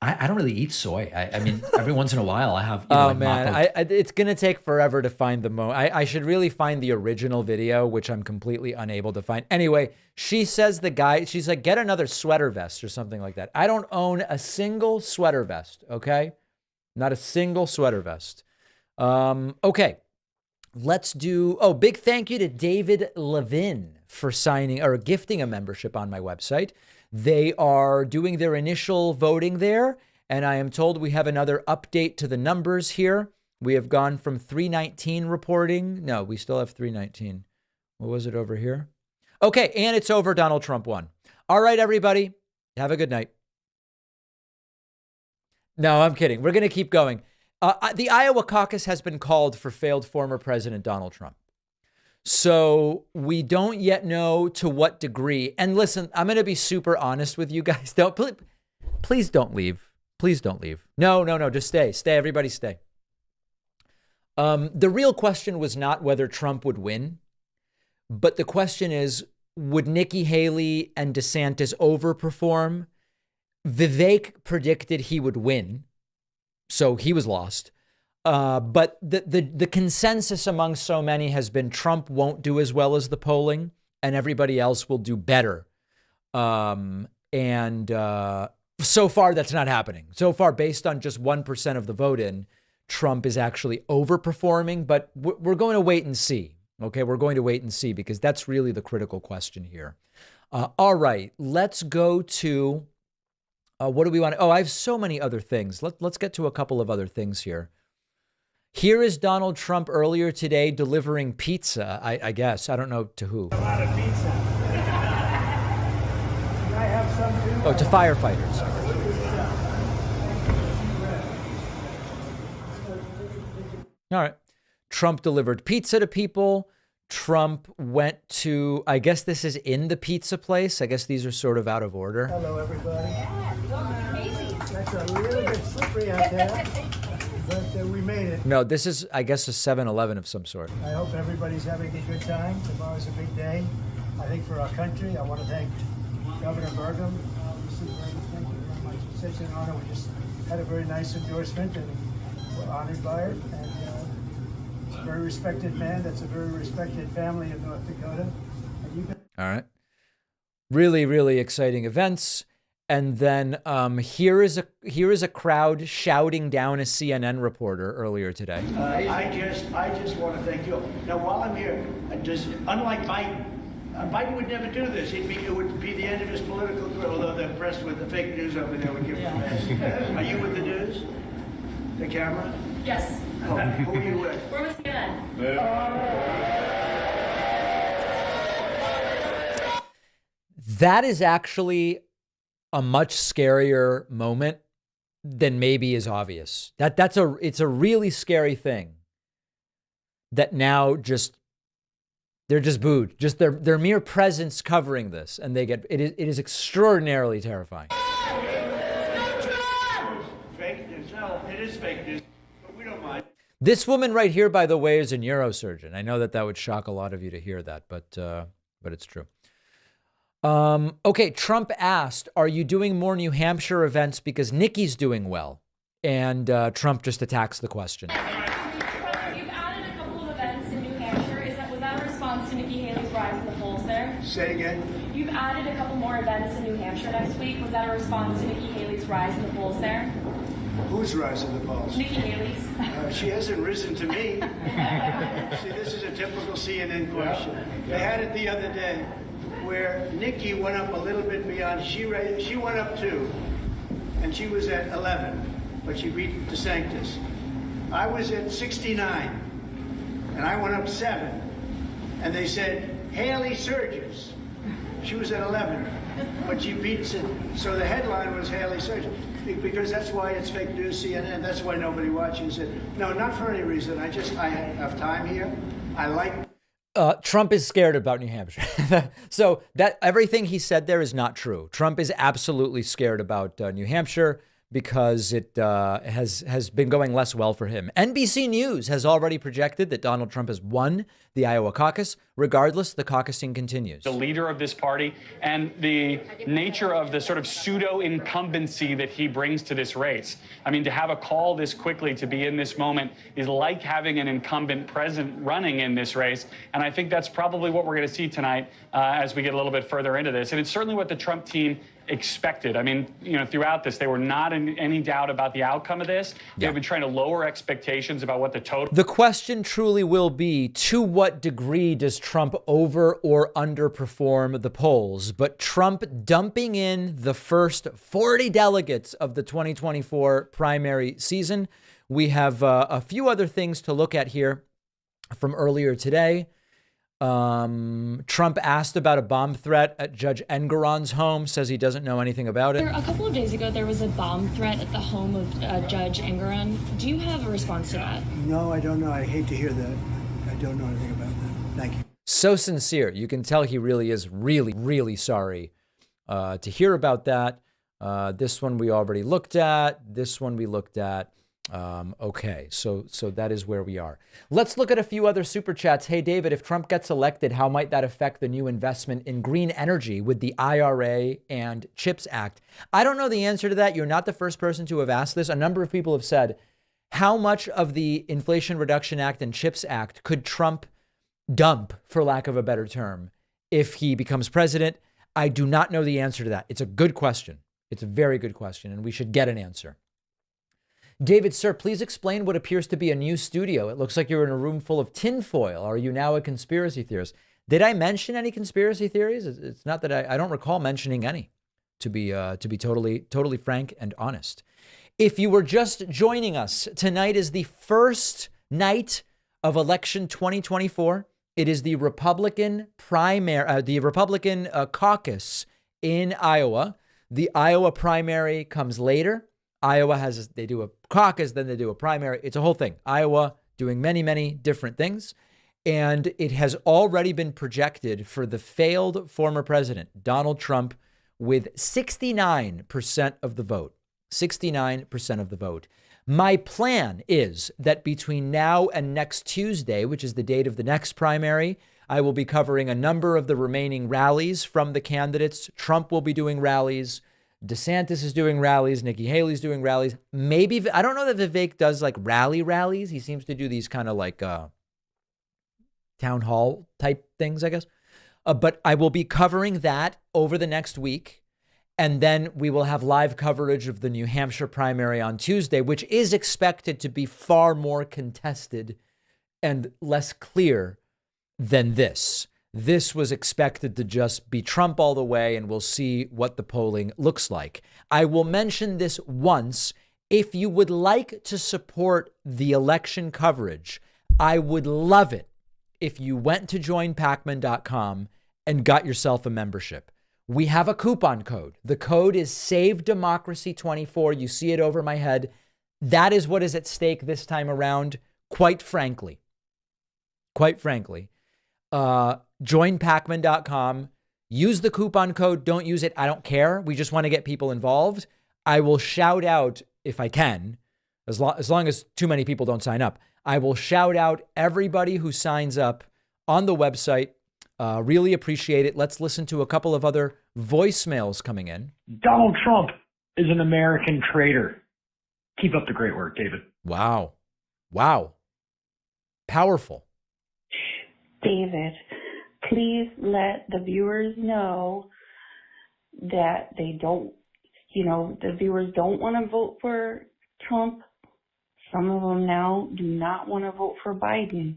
I don't really eat soy. I mean, every once in a while I have. Oh man, it's gonna take forever to find the I should really find the original video, which I'm completely unable to find. Anyway, she says she's like, get another sweater vest or something like that. I don't own a single sweater vest. Okay, not a single sweater vest. Okay, let's do. Oh, big thank you to David Levin for signing or gifting a membership on my website. They are doing their initial voting there, and I am told we have another update to the numbers here. We have gone from 319 reporting. No, we still have 319. What was it over here? Okay, and it's over. Donald Trump won. All right, everybody. Have a good night. No, I'm kidding. We're going to keep going. The Iowa caucus has been called for failed former President Donald Trump. So we don't yet know to what degree. And listen, I'm going to be super honest with you guys. Please don't leave. Please don't leave. No. Just stay. Stay. Everybody stay. The real question was not whether Trump would win, but the question is, would Nikki Haley and DeSantis overperform? Vivek predicted he would win, so he was lost. But the consensus among so many has been Trump won't do as well as the polling and everybody else will do better. So far, that's not happening. So far, based on just 1% of the vote in, Trump is actually overperforming, but we're going to wait and see. Okay, we're going to wait and see because that's really the critical question here. All right, let's go to what do we want? Oh, I have so many other things. Let's get to a couple of other things here. Here is Donald Trump earlier today delivering pizza, I guess. I don't know to who. A lot of pizza. Can I have some too? Oh, to firefighters. All right. Trump delivered pizza to people. Trump went to, I guess this is in the pizza place. I guess these are sort of out of order. Hello, everybody. That's a little bit slippery out there. But we made it. No, this is, I guess, a 7-Eleven of some sort. I hope everybody's having a good time. Tomorrow's a big day, I think, for our country. I want to thank Governor Burgum. Thank you very much. It's such an honor. We just had a very nice endorsement, and we're honored by it. And it's a very respected man. That's a very respected family in North Dakota. All right. Really, really exciting events. And then here is a crowd shouting down a CNN reporter earlier today. I just want to thank you. Now, while I'm here, unlike Biden, Biden would never do this. It would be the end of his political career, although the press with the fake news over there would give him a mess. Are you with the news? The camera? Yes. Oh, who are you with? We're with CNN. That is actually a much scarier moment than maybe is obvious. It's a really scary thing that now they're just booed. Just their mere presence covering this, and it is extraordinarily terrifying. Fake news. No, it is fake news, but we don't mind. This woman right here, by the way, is a neurosurgeon. I know that would shock a lot of you to hear that, but it's true. Okay, Trump asked, are you doing more New Hampshire events because Nikki's doing well? And Trump just attacks the question. You've added a couple of events in New Hampshire. Was that a response to Nikki Haley's rise in the polls there? Say it again. You've added a couple more events in New Hampshire next week. Was that a response to Nikki Haley's rise in the polls there? Who's rising the polls? Nikki Haley's. She hasn't risen to me. See, this is a typical CNN question. They had it the other day where Nikki went up a little bit beyond. She went up 2, and she was at 11, but she beat DeSantis. I was at 69, and I went up 7, and they said Haley surges. She was at 11, but she beats it. So the headline was Haley surges, because that's why it's fake news, CNN. That's why nobody watches it. No, not for any reason. I have time here. I like. Trump is scared about New Hampshire. So that everything he said there is not true. Trump is absolutely scared about New Hampshire because it has been going less well for him. NBC News has already projected that Donald Trump has won the Iowa caucus. Regardless, the caucusing continues. The leader of this party and the nature of the sort of pseudo incumbency that he brings to this race. I mean, to have a call this quickly, to be in this moment, is like having an incumbent president running in this race. And I think that's probably what we're going to see tonight as we get a little bit further into this. And it's certainly what the Trump team expected. I mean, throughout this, they were not in any doubt about the outcome of this. They've been trying to lower expectations about what the total. The question truly will be, to what degree does Trump over or underperform the polls? But Trump dumping in the first 40 delegates of the 2024 primary season. We have a few other things to look at here from earlier today. Trump asked about a bomb threat at Judge Engoron's home, says he doesn't know anything about it. A couple of days ago, there was a bomb threat at the home of Judge Engoron. Do you have a response to that? No, I don't know. I hate to hear that. I don't know anything about that. Thank you. So sincere. You can tell he really is really sorry to hear about that. This one we already looked at. This one we looked at. Okay, so that is where we are. Let's look at a few other super chats. Hey, David, if Trump gets elected, how might that affect the new investment in green energy with the IRA and CHIPS Act? I don't know the answer to that. You're not the first person to have asked this. A number of people have said, how much of the Inflation Reduction Act and CHIPS Act could Trump dump, for lack of a better term, if he becomes president? I do not know the answer to that. It's a good question. It's a very good question, and we should get an answer. David, sir, please explain what appears to be a new studio. It looks like you're in a room full of tinfoil. Are you now a conspiracy theorist? Did I mention any conspiracy theories? It's not that I don't recall mentioning any, to be totally frank and honest. If you were just joining us, tonight is the first night of election 2024. It is the Republican caucus in Iowa. The Iowa primary comes later. Iowa they do a caucus, then they do a primary. It's a whole thing. Iowa doing many different things. And it has already been projected for the failed former president, Donald Trump, with 69% of the vote. 69% of the vote. My plan is that between now and next Tuesday, which is the date of the next primary, I will be covering a number of the remaining rallies from the candidates. Trump will be doing rallies. DeSantis is doing rallies. Nikki Haley's doing rallies. Maybe, I don't know that Vivek does like rallies. He seems to do these kind of like town hall type things, I guess. But I will be covering that over the next week. And then we will have live coverage of the New Hampshire primary on Tuesday, which is expected to be far more contested and less clear than this. This was expected to just be Trump all the way, and we'll see what the polling looks like. I will mention this once. If you would like to support the election coverage I would love it if you went to joinpacman.com and got yourself a membership. We have a coupon code. The code is SaveDemocracy24. You see it over my head. That is what is at stake this time around, quite frankly. Joinpacman.com. Use the coupon code. Don't use it. I don't care. We just want to get people involved. I will shout out, if I can, as long as too many people don't sign up, I will shout out everybody who signs up on the website. Really appreciate it. Let's listen to a couple of other voicemails coming in. Donald Trump is an American traitor. Keep up the great work, David. Wow. Powerful. David, please let the viewers know that they don't, the viewers don't want to vote for Trump. Some of them now do not want to vote for Biden.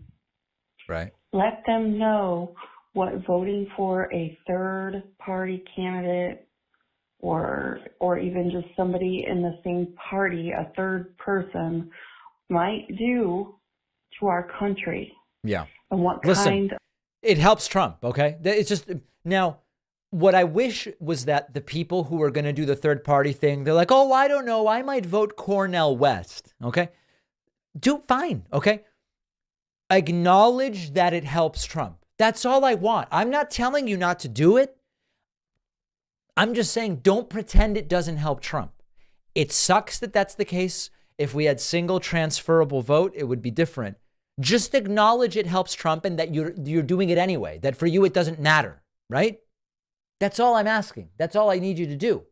Right. Let them know what voting for a third party candidate or even just somebody in the same party, a third person, might do to our country. Yeah. And what Listen, it helps Trump, okay? It's just, now, what I wish was that the people who are going to do the third party thing, they're like, oh, I don't know, I might vote Cornel West, okay? Do fine, okay? Acknowledge that it helps Trump. That's all I want. I'm not telling you not to do it. I'm just saying, don't pretend it doesn't help Trump. It sucks that that's the case. If we had single transferable vote, it would be different. Just acknowledge it helps Trump and that you're doing it anyway, that for you it doesn't matter, right? That's all I'm asking. That's all I need you to do.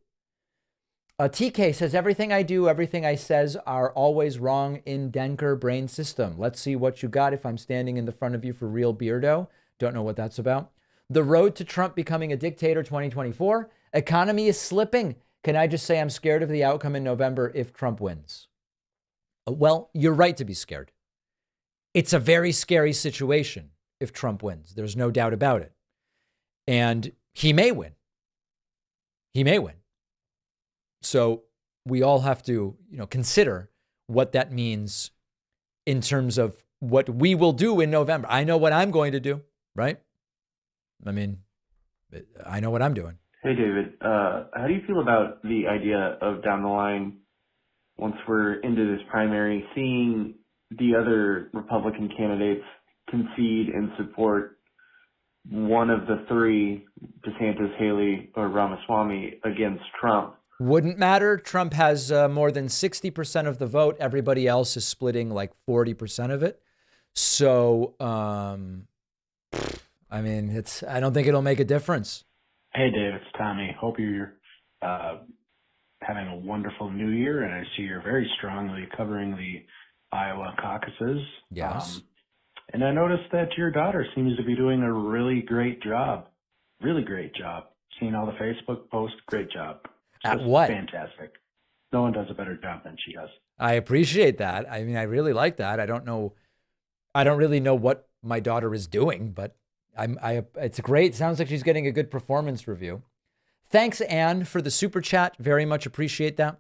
TK says, everything I do, everything I says are always wrong in Denker brain system. Let's see what you got if I'm standing in the front of you for real, Beardo. Don't know what that's about. The road to Trump becoming a dictator 2024. Economy is slipping. Can I just say I'm scared of the outcome in November if Trump wins? Well, you're right to be scared. It's a very scary situation if Trump wins. There's no doubt about it. And he may win. He may win. So we all have to, consider what that means in terms of what we will do in November. I know what I'm going to do, right? I mean, I know what I'm doing. Hey, David. How do you feel about the idea of down the line, once we're into this primary, seeing the other Republican candidates concede and support one of the three, DeSantis, Haley, or Ramaswamy, against Trump? Wouldn't matter. Trump has more than 60% of the vote. Everybody else is splitting like 40% of it. So, I mean, I don't think it'll make a difference. Hey, Dave, it's Tommy. Hope you're having a wonderful new year, and I see you're very strongly covering the Iowa caucuses. Yes. And I noticed that your daughter seems to be doing a really great job. Really great job. Seeing all the Facebook posts, great job. At what? Fantastic. No one does a better job than she does. I appreciate that. I mean, I really like that. I don't really know what my daughter is doing, but it's great. Sounds like she's getting a good performance review. Thanks, Anne, for the super chat. Very much appreciate that.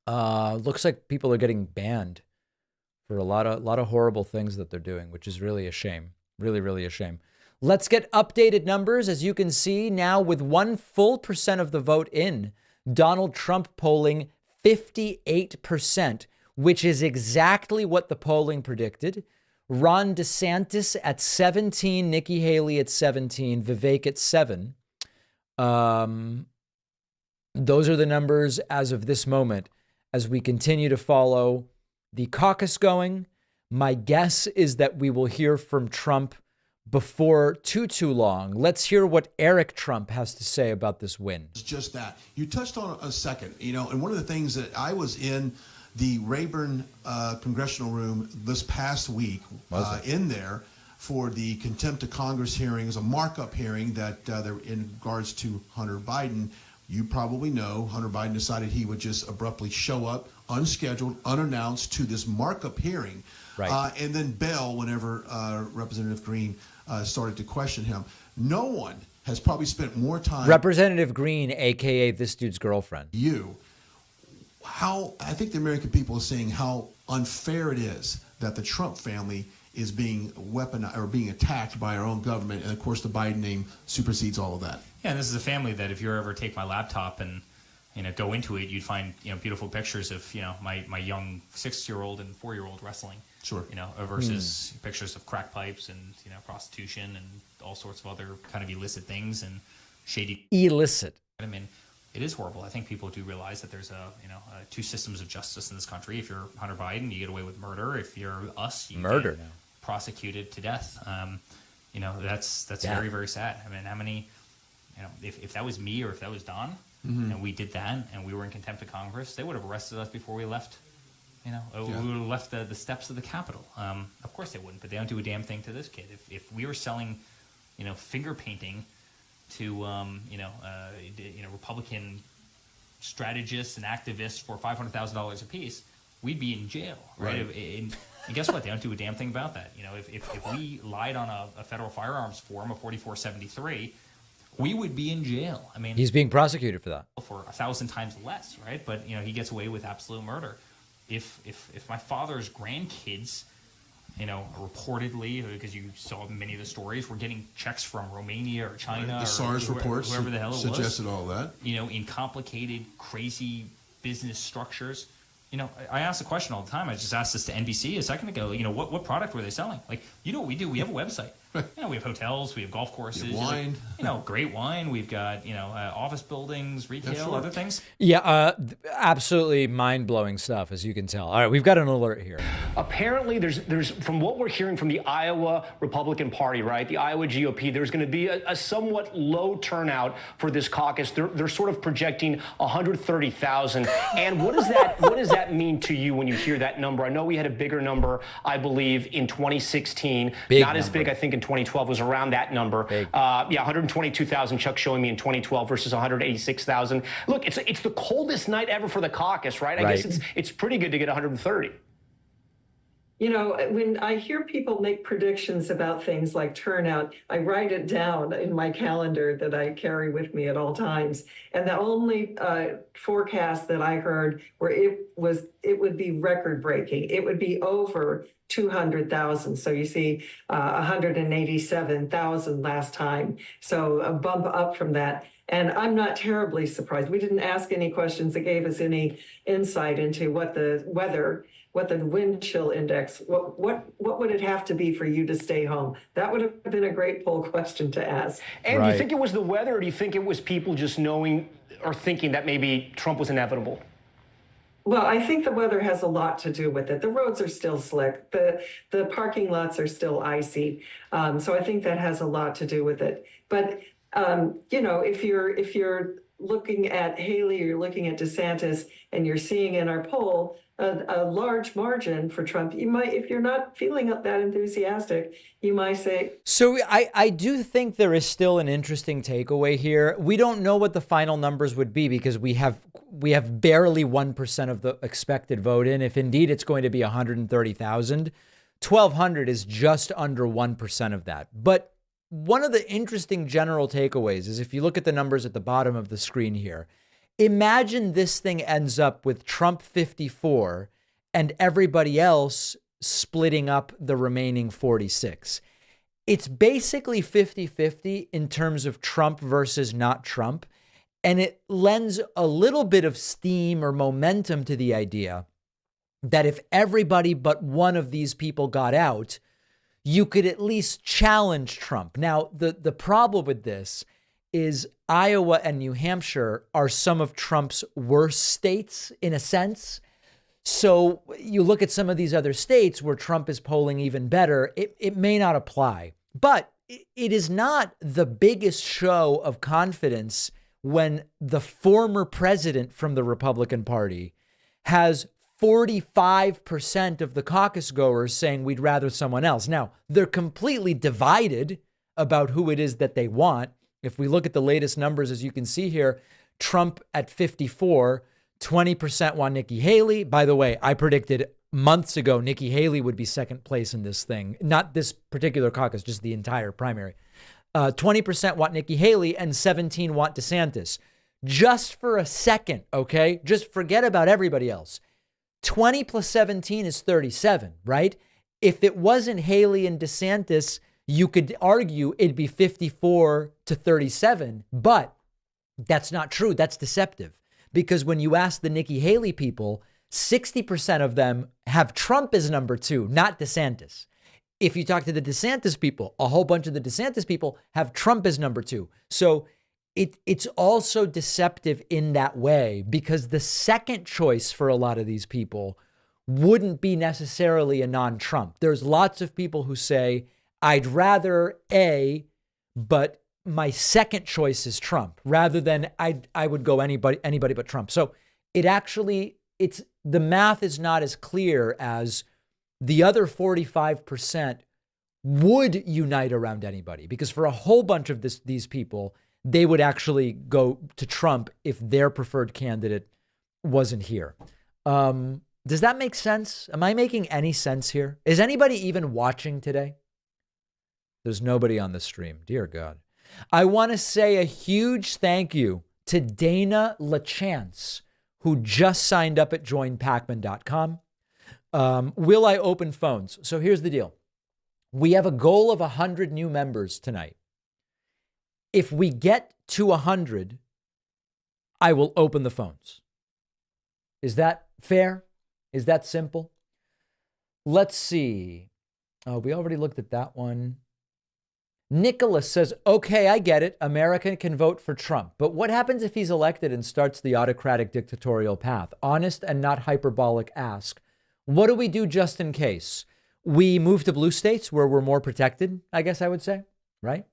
Looks like people are getting banned for a lot of horrible things that they're doing, which is really a shame. Really, really a shame. Let's get updated numbers. As you can see now, with 1 full percent of the vote in, Donald Trump polling 58%, which is exactly what the polling predicted. Ron DeSantis at 17, Nikki Haley at 17, Vivek at 7. Those are the numbers as of this moment. As we continue to follow the caucus going, my guess is that we will hear from Trump before too long. Let's hear what Eric Trump has to say about this win. It's just that. You touched on a second, and one of the things that I was in the Rayburn congressional room this past week, in there for the contempt of Congress hearings, a markup hearing that they're in regards to Hunter Biden. You probably know Hunter Biden decided he would just abruptly show up, unscheduled, unannounced, to this markup hearing, right. And then bail whenever Representative Green started to question him. No one has probably spent more time. Representative Green, a.k.a. this dude's girlfriend. I think the American people are seeing how unfair it is that the Trump family is being weaponized or being attacked by our own government. And of course, the Biden name supersedes all of that. Yeah, and this is a family that if you ever take my laptop and go into it, you'd find beautiful pictures of my young 6-year-old and 4-year-old wrestling. Sure. Versus pictures of crack pipes and prostitution and all sorts of other kind of illicit things and shady. Illicit. I mean, it is horrible. I think people do realize that there's two systems of justice in this country. If you're Hunter Biden, you get away with murder. If you're us, you murder get now. Prosecuted to death. That's very, very sad. I mean, how many, if that was me or if that was Don, and we did that and we were in contempt of Congress, they would have arrested us before we left. We would have left the steps of the Capitol. Of course they wouldn't, but they don't do a damn thing to this kid. If we were selling, finger painting to Republican strategists and activists for $500,000 a piece, we'd be in jail, right? And guess what? They don't do a damn thing about that. If we lied on a federal firearms form of 4473, we would be in jail. I mean, he's being prosecuted for that for 1,000 times less, right? But he gets away with absolute murder. If my father's grandkids, reportedly, because you saw many of the stories, were getting checks from Romania or China, the or SARS reports whoever the hell it suggested was, all that. In complicated, crazy business structures. I ask the question all the time. I just asked this to NBC a second ago. What product were they selling? Like, what we do? We have a website. We have hotels, we have golf courses, wine. Great wine. We've got office buildings, retail, other things. Yeah, absolutely mind-blowing stuff, as you can tell. All right, we've got an alert here. Apparently, there's from what we're hearing from the Iowa Republican Party, right, the Iowa GOP, there's going to be a somewhat low turnout for this caucus. They're sort of projecting 130,000. And what does that mean to you when you hear that number? I know we had a bigger number, I believe, in 2016. Not as big, I think, in 2012 was around that number. 122,000. Chuck showing me in 2012 versus 186,000. Look, it's the coldest night ever for the caucus, right? I guess it's pretty good to get 130. When I hear people make predictions about things like turnout, I write it down in my calendar that I carry with me at all times. And the only forecast that I heard where it would be record breaking. It would be over 200,000. So you see 187,000 last time. So a bump up from that. And I'm not terribly surprised. We didn't ask any questions that gave us any insight into what the weather, what the wind chill index, what would it have to be for you to stay home? That would have been a great poll question to ask. And do you think it was the weather, or do you think it was people just knowing or thinking that maybe Trump was inevitable? Well, I think the weather has a lot to do with it. The roads are still slick. The parking lots are still icy. So I think that has a lot to do with it. But if you're looking at Haley or you're looking at DeSantis and you're seeing in our poll a large margin for Trump, you might, if you're not feeling that enthusiastic, you might say. So I do think there is still an interesting takeaway here. We don't know what the final numbers would be because we have barely 1% of the expected vote in. If indeed it's going to be 130,000, 1,200 is just under 1% of that. But one of the interesting general takeaways is if you look at the numbers at the bottom of the screen here, imagine this thing ends up with Trump 54 and everybody else splitting up the remaining 46. It's basically 50-50 in terms of Trump versus not Trump. And it lends a little bit of steam or momentum to the idea that if everybody but one of these people got out, you could at least challenge Trump. Now, the problem with this is Iowa and New Hampshire are some of Trump's worst states in a sense. So you look at some of these other states where Trump is polling even better, it may not apply. But it is not the biggest show of confidence when the former president from the Republican Party has 45% of the caucus goers saying we'd rather someone else. Now, they're completely divided about who it is that they want. If we look at the latest numbers, as you can see here, Trump at 54, 20% want Nikki Haley. By the way, I predicted months ago Nikki Haley would be second place in this thing, not this particular caucus, just the entire primary. 20% want Nikki Haley and 17% want DeSantis. Just for a second, okay? Just forget about everybody else. 20 plus 17 is 37, right? if it wasn't Haley and DeSantis, you could argue it'd be 54-37, but that's not true. That's deceptive. Because when you ask the Nikki Haley people, 60% of them have Trump as number 2, not DeSantis. If you talk to the DeSantis people, a whole bunch of the DeSantis people have Trump as number 2. So it's also deceptive in that way, because the second choice for a lot of these people wouldn't be necessarily a non-Trump. There's lots of people who say, I'd rather A, but my second choice is Trump, rather than I would go anybody but Trump. So the math is not as clear as the other 45% would unite around anybody, because for a whole bunch of these people, they would actually go to Trump if their preferred candidate wasn't here. Does that make sense? Am I making any sense here? Is anybody even watching today? There's nobody on the stream. Dear God. I want to say a huge thank you to Dana LaChance, who just signed up at joinpacman.com. Will I open phones? So here's the deal. We have a goal of 100 new members tonight. If we get to 100, I will open the phones. Is that fair? Is that simple? Let's see. Oh, we already looked at that one. Nicholas says, okay, I get it. America can vote for Trump. But what happens if he's elected and starts the autocratic dictatorial path? Honest and not hyperbolic ask. What do we do just in case? We move to blue states where we're more protected, I guess I would say, right?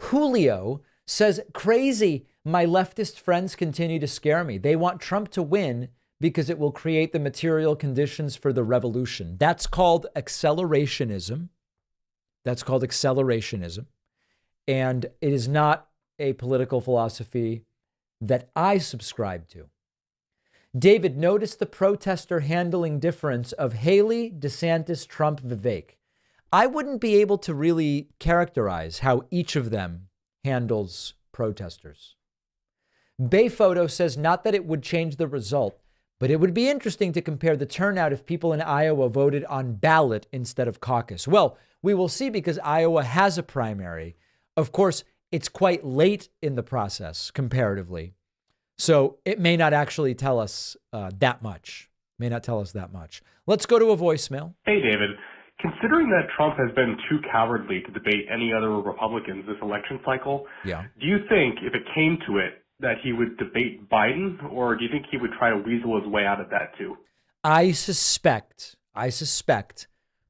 Julio says, crazy. My leftist friends continue to scare me. They want Trump to win because it will create the material conditions for the revolution. That's called accelerationism. That's called accelerationism. And it is not a political philosophy that I subscribe to. David, notice the protester handling difference of Haley, DeSantis, Trump, Vivek. I wouldn't be able to really characterize how each of them handles protesters. Bayphoto says not that it would change the result, but it would be interesting to compare the turnout if people in Iowa voted on ballot instead of caucus. Well, we will see, because Iowa has a primary. Of course, it's quite late in the process comparatively. So it may not actually tell us that much. May not tell us that much. Let's go to a voicemail. Hey, David. Considering that Trump has been too cowardly to debate any other Republicans this election cycle, yeah, do you think if it came to it that he would debate Biden, or do you think he would try to weasel his way out of that too? I suspect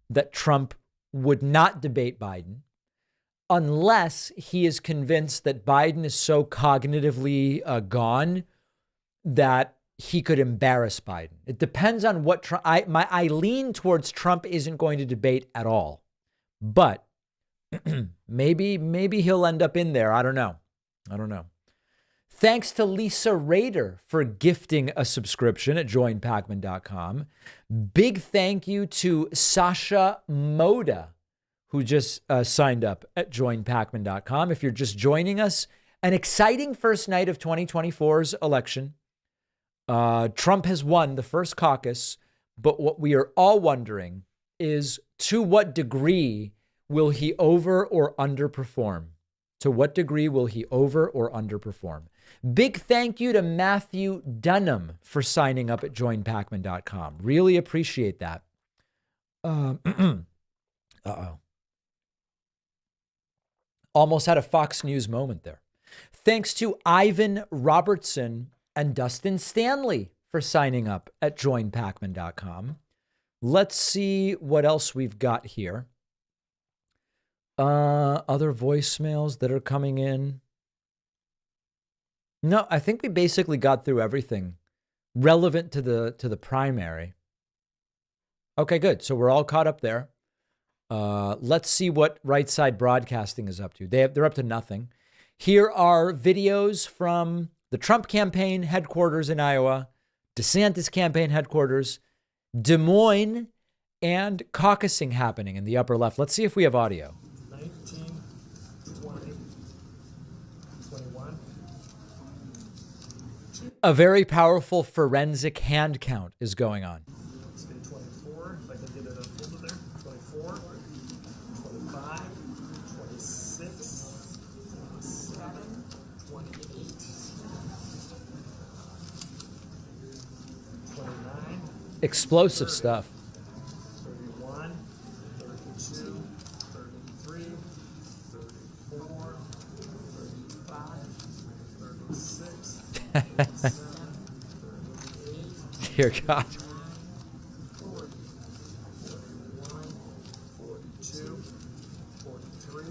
that Trump would not debate Biden unless he is convinced that Biden is so cognitively gone that he could embarrass Biden. It depends on what I lean towards Trump isn't going to debate at all, but maybe he'll end up in there. I don't know. Thanks to Lisa Rader for gifting a subscription at joinpacman.com. Big thank you to Sasha Moda, who just signed up at joinpacman.com. If you're just joining us, an exciting first night of 2024's election. Trump has won the first caucus, but what we are all wondering is, to what degree will he over or underperform? To what degree will he over or underperform? Big thank you to Matthew Dunham for signing up at joinpacman.com. Really appreciate that. Almost had a Fox News moment there. Thanks to Ivan Robertson and Dustin Stanley for signing up at joinpacman.com. Let's see what else we've got here. Other voicemails that are coming in. No, I think we basically got through everything relevant to the primary. Okay, good. So we're all caught up there. Let's see what Right Side Broadcasting is up to. They're up to nothing. Here are videos from the Trump campaign headquarters in Iowa, DeSantis campaign headquarters, Des Moines, and caucusing happening in the upper left. Let's see if we have audio. 19, 20, 21. A very powerful forensic hand count is going on. Let's do 24. If I can get it Explosive stuff. 31, 32, 33, 34, 35, 36, 37, Dear God. 40, 41, 42, 43,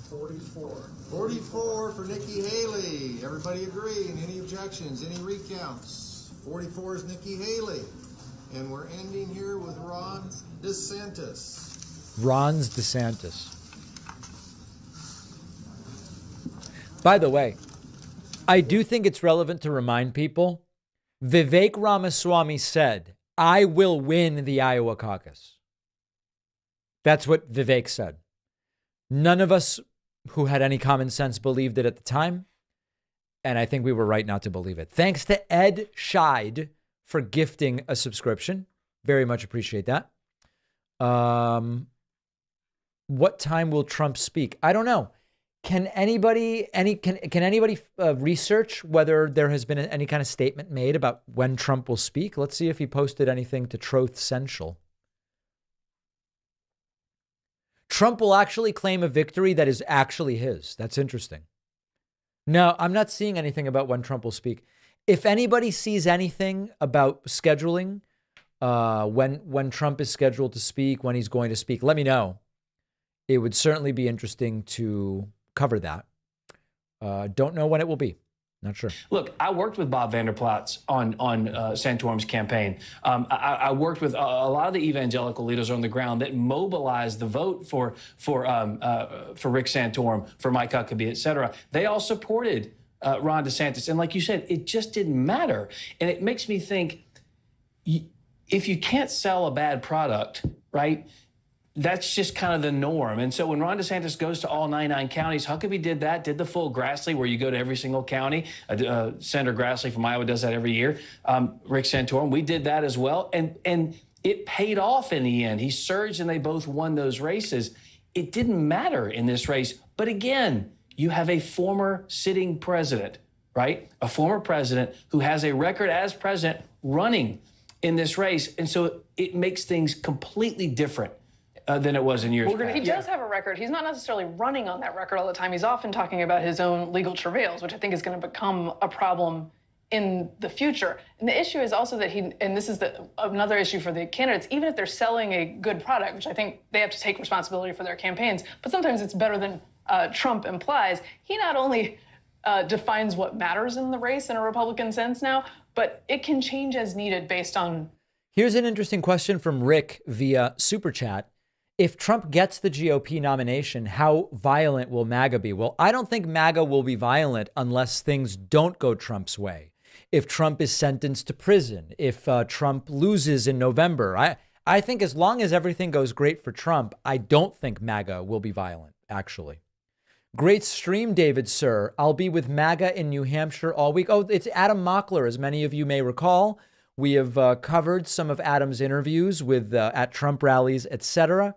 44. 44 for Nikki Haley. Everybody agreeing? Any objections? Any recounts? 44 is Nikki Haley. And we're ending here with Ron DeSantis. Ron's DeSantis. By the way, I do think it's relevant to remind people, Vivek Ramaswamy said, I will win the Iowa caucus. That's what Vivek said. None of us who had any common sense believed it at the time. And I think we were right not to believe it. Thanks to Ed Scheid for gifting a subscription. Very much appreciate that. What time will Trump speak? I don't know. Can anybody research whether there has been any kind of statement made about when Trump will speak? Let's see if he posted anything to Troth Central. Trump will actually claim a victory that is actually his. That's interesting. No, I'm not seeing anything about when Trump will speak. If anybody sees anything about scheduling, when Trump is scheduled to speak, when he's going to speak, let me know. It would certainly be interesting to cover that. Don't know when it will be. Not sure. Look, I worked with Bob Vander Plaats on Santorum's campaign. I worked with a lot of the evangelical leaders on the ground that mobilized the vote for Rick Santorum, for Mike Huckabee, et cetera. They all supported Ron DeSantis. And like you said, it just didn't matter. And it makes me think, if you can't sell a bad product, right, that's just kind of the norm. And so when Ron DeSantis goes to all 99 counties, Huckabee did that, did the full Grassley, where you go to every single county. Senator Grassley from Iowa does that every year. Rick Santorum, we did that as well. And it paid off in the end. He surged and they both won those races. It didn't matter in this race. But again, you have a former sitting president, right? A former president who has a record as president running in this race. And so it makes things completely different than it was in years past. He does have a record. He's not necessarily running on that record all the time. He's often talking about his own legal travails, which I think is going to become a problem in the future. And the issue is also that and this is another issue for the candidates, even if they're selling a good product, which I think they have to take responsibility for their campaigns, but sometimes it's better than Trump implies. He not only defines what matters in the race in a Republican sense now, but it can change as needed based on... Here's an interesting question from Rick via Super Chat. If Trump gets the GOP nomination, how violent will MAGA be? Well, I don't think MAGA will be violent unless things don't go Trump's way. If Trump is sentenced to prison, if Trump loses in November, I think as long as everything goes great for Trump, I don't think MAGA will be violent, actually. Great stream, David, sir. I'll be with MAGA in New Hampshire all week. Oh, it's Adam Mockler, as many of you may recall. We have covered some of Adam's interviews with at Trump rallies, etc.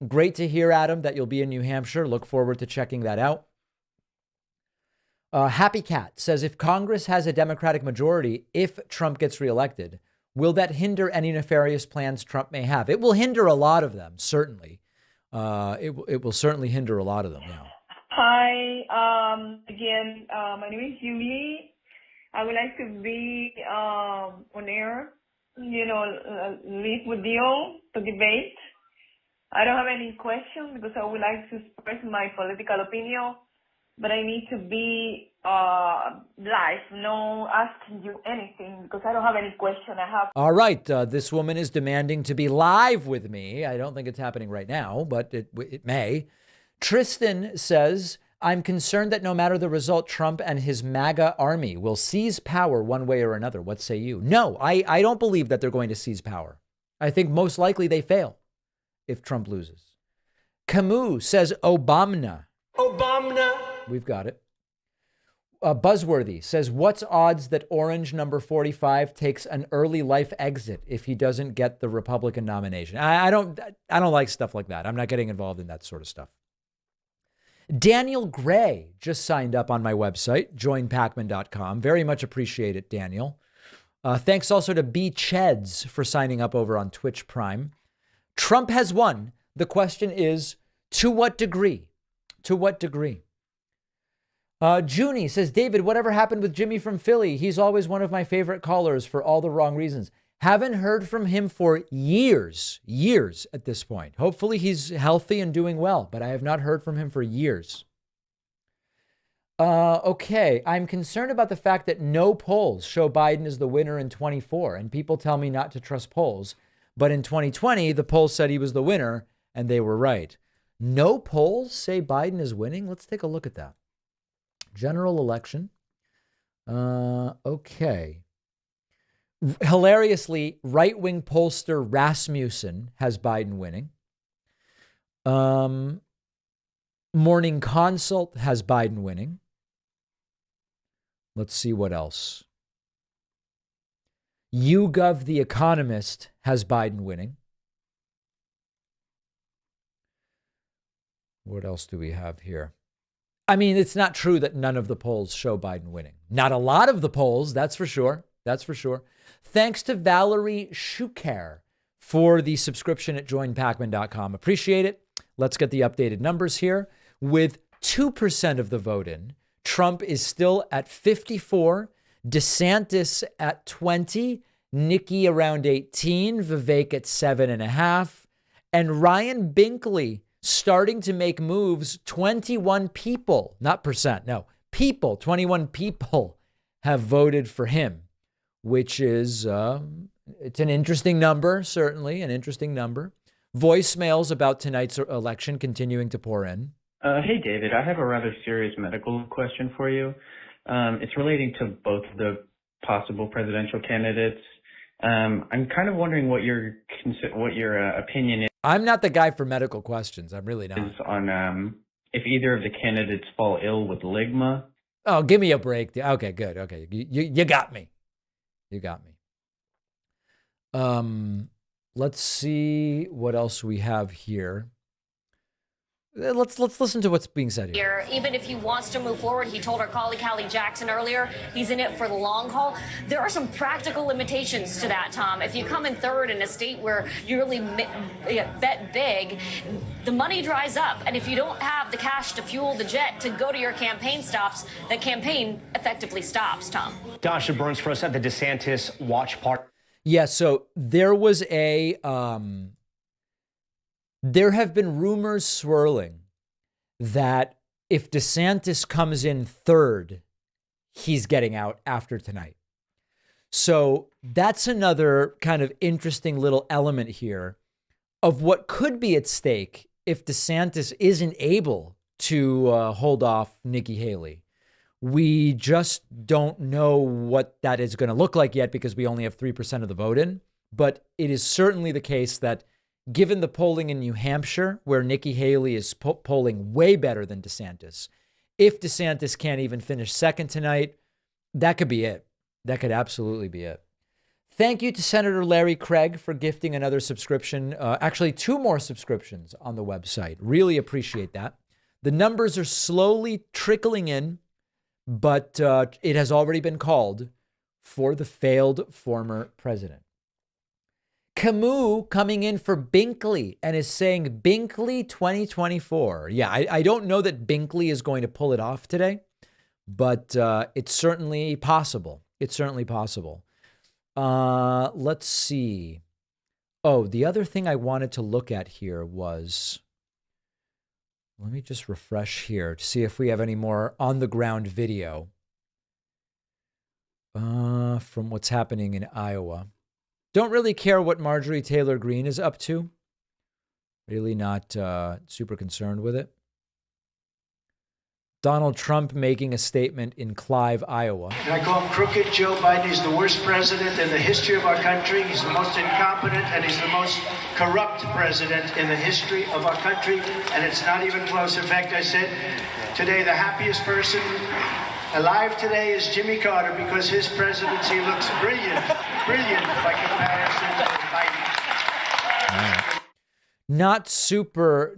Great to hear, Adam, that you'll be in New Hampshire. Look forward to checking that out. Happy Cat says, if Congress has a Democratic majority, if Trump gets reelected, will that hinder any nefarious plans Trump may have? It will hinder a lot of them, certainly. It will certainly hinder a lot of them, yeah. Hi, again, my name is Julie. I would like to be on air, live with you to debate. I don't have any questions because I would like to express my political opinion, but I need to be live, no asking you anything because I don't have any question. All right. This woman is demanding to be live with me. I don't think it's happening right now, but it may. Tristan says, I'm concerned that no matter the result, Trump and his MAGA army will seize power one way or another. What say you? No, I don't believe that they're going to seize power. I think most likely they fail if Trump loses. Camus says Obama. We've got it. Buzzworthy says, what's odds that Orange number 45 takes an early life exit if he doesn't get the Republican nomination? I don't like stuff like that. I'm not getting involved in that sort of stuff. Daniel Gray just signed up on my website, joinpacman.com. Very much appreciate it, Daniel. Thanks also to B. Cheds for signing up over on Twitch Prime. Trump has won. The question is, to what degree? To what degree? Junie says, David, whatever happened with Jimmy from Philly? He's always one of my favorite callers for all the wrong reasons. Haven't heard from him for years at this point. Hopefully he's healthy and doing well, but I have not heard from him for years. Okay, I'm concerned about the fact that no polls show Biden as the winner in 24, and people tell me not to trust polls. But in 2020, the polls said he was the winner, and they were right. No polls say Biden is winning? Let's take a look at that. General election. Okay. Hilariously, right-wing pollster Rasmussen has Biden winning. Morning Consult has Biden winning. Let's see what else. YouGov The Economist has Biden winning. What else do we have here? I mean, it's not true that none of the polls show Biden winning. Not a lot of the polls, that's for sure. That's for sure. Thanks to Valerie Schuker for the subscription at joinpacman.com. Appreciate it. Let's get the updated numbers here. With 2% of the vote in, Trump is still at 54, DeSantis at 20, Nikki around 18, Vivek at 7.5, and Ryan Binkley starting to make moves. 21 people, not percent, no, people, 21 people have voted for him, which is, it's an interesting number, certainly an interesting number. Voicemails about tonight's election continuing to pour in. Hey, David, I have a rather serious medical question for you. It's relating to both the possible presidential candidates. I'm kind of wondering what your opinion is. I'm not the guy for medical questions. I'm really not. On if either of the candidates fall ill with ligma. Oh, give me a break. Okay, good. Okay, you got me. You got me. Let's see what else we have here. Let's listen to what's being said here. Even if he wants to move forward, he told our colleague Hallie Jackson earlier, he's in it for the long haul. There are some practical limitations to that, Tom. If you come in third in a state where you really bet big, the money dries up. And if you don't have the cash to fuel the jet to go to your campaign stops, the campaign effectively stops, Tom. Dasha Burns for us at the DeSantis watch party. Yeah, so there was there have been rumors swirling that if DeSantis comes in third, he's getting out after tonight. So that's another kind of interesting little element here of what could be at stake if DeSantis isn't able to hold off Nikki Haley. We just don't know what that is going to look like yet because we only have 3% of the vote in. But it is certainly the case that given the polling in New Hampshire, where Nikki Haley is polling way better than DeSantis, if DeSantis can't even finish second tonight, that could be it. That could absolutely be it. Thank you to Senator Larry Craig for gifting another subscription. Actually, 2 more subscriptions on the website. Really appreciate that. The numbers are slowly trickling in, but it has already been called for the failed former president. Camus coming in for Binkley and is saying Binkley 2024. Yeah, I don't know that Binkley is going to pull it off today, but it's certainly possible. It's certainly possible. Let's see. Oh, the other thing I wanted to look at here was, let me just refresh here to see if we have any more on the ground video from what's happening in Iowa. Don't really care what Marjorie Taylor Greene is up to. Really not super concerned with it. Donald Trump making a statement in Clive, Iowa. And I call him crooked. Joe Biden is the worst president in the history of our country. He's the most incompetent and he's the most corrupt president in the history of our country. And it's not even close. In fact, I said today the happiest person alive today is Jimmy Carter because his presidency looks brilliant by comparison to Biden. Not super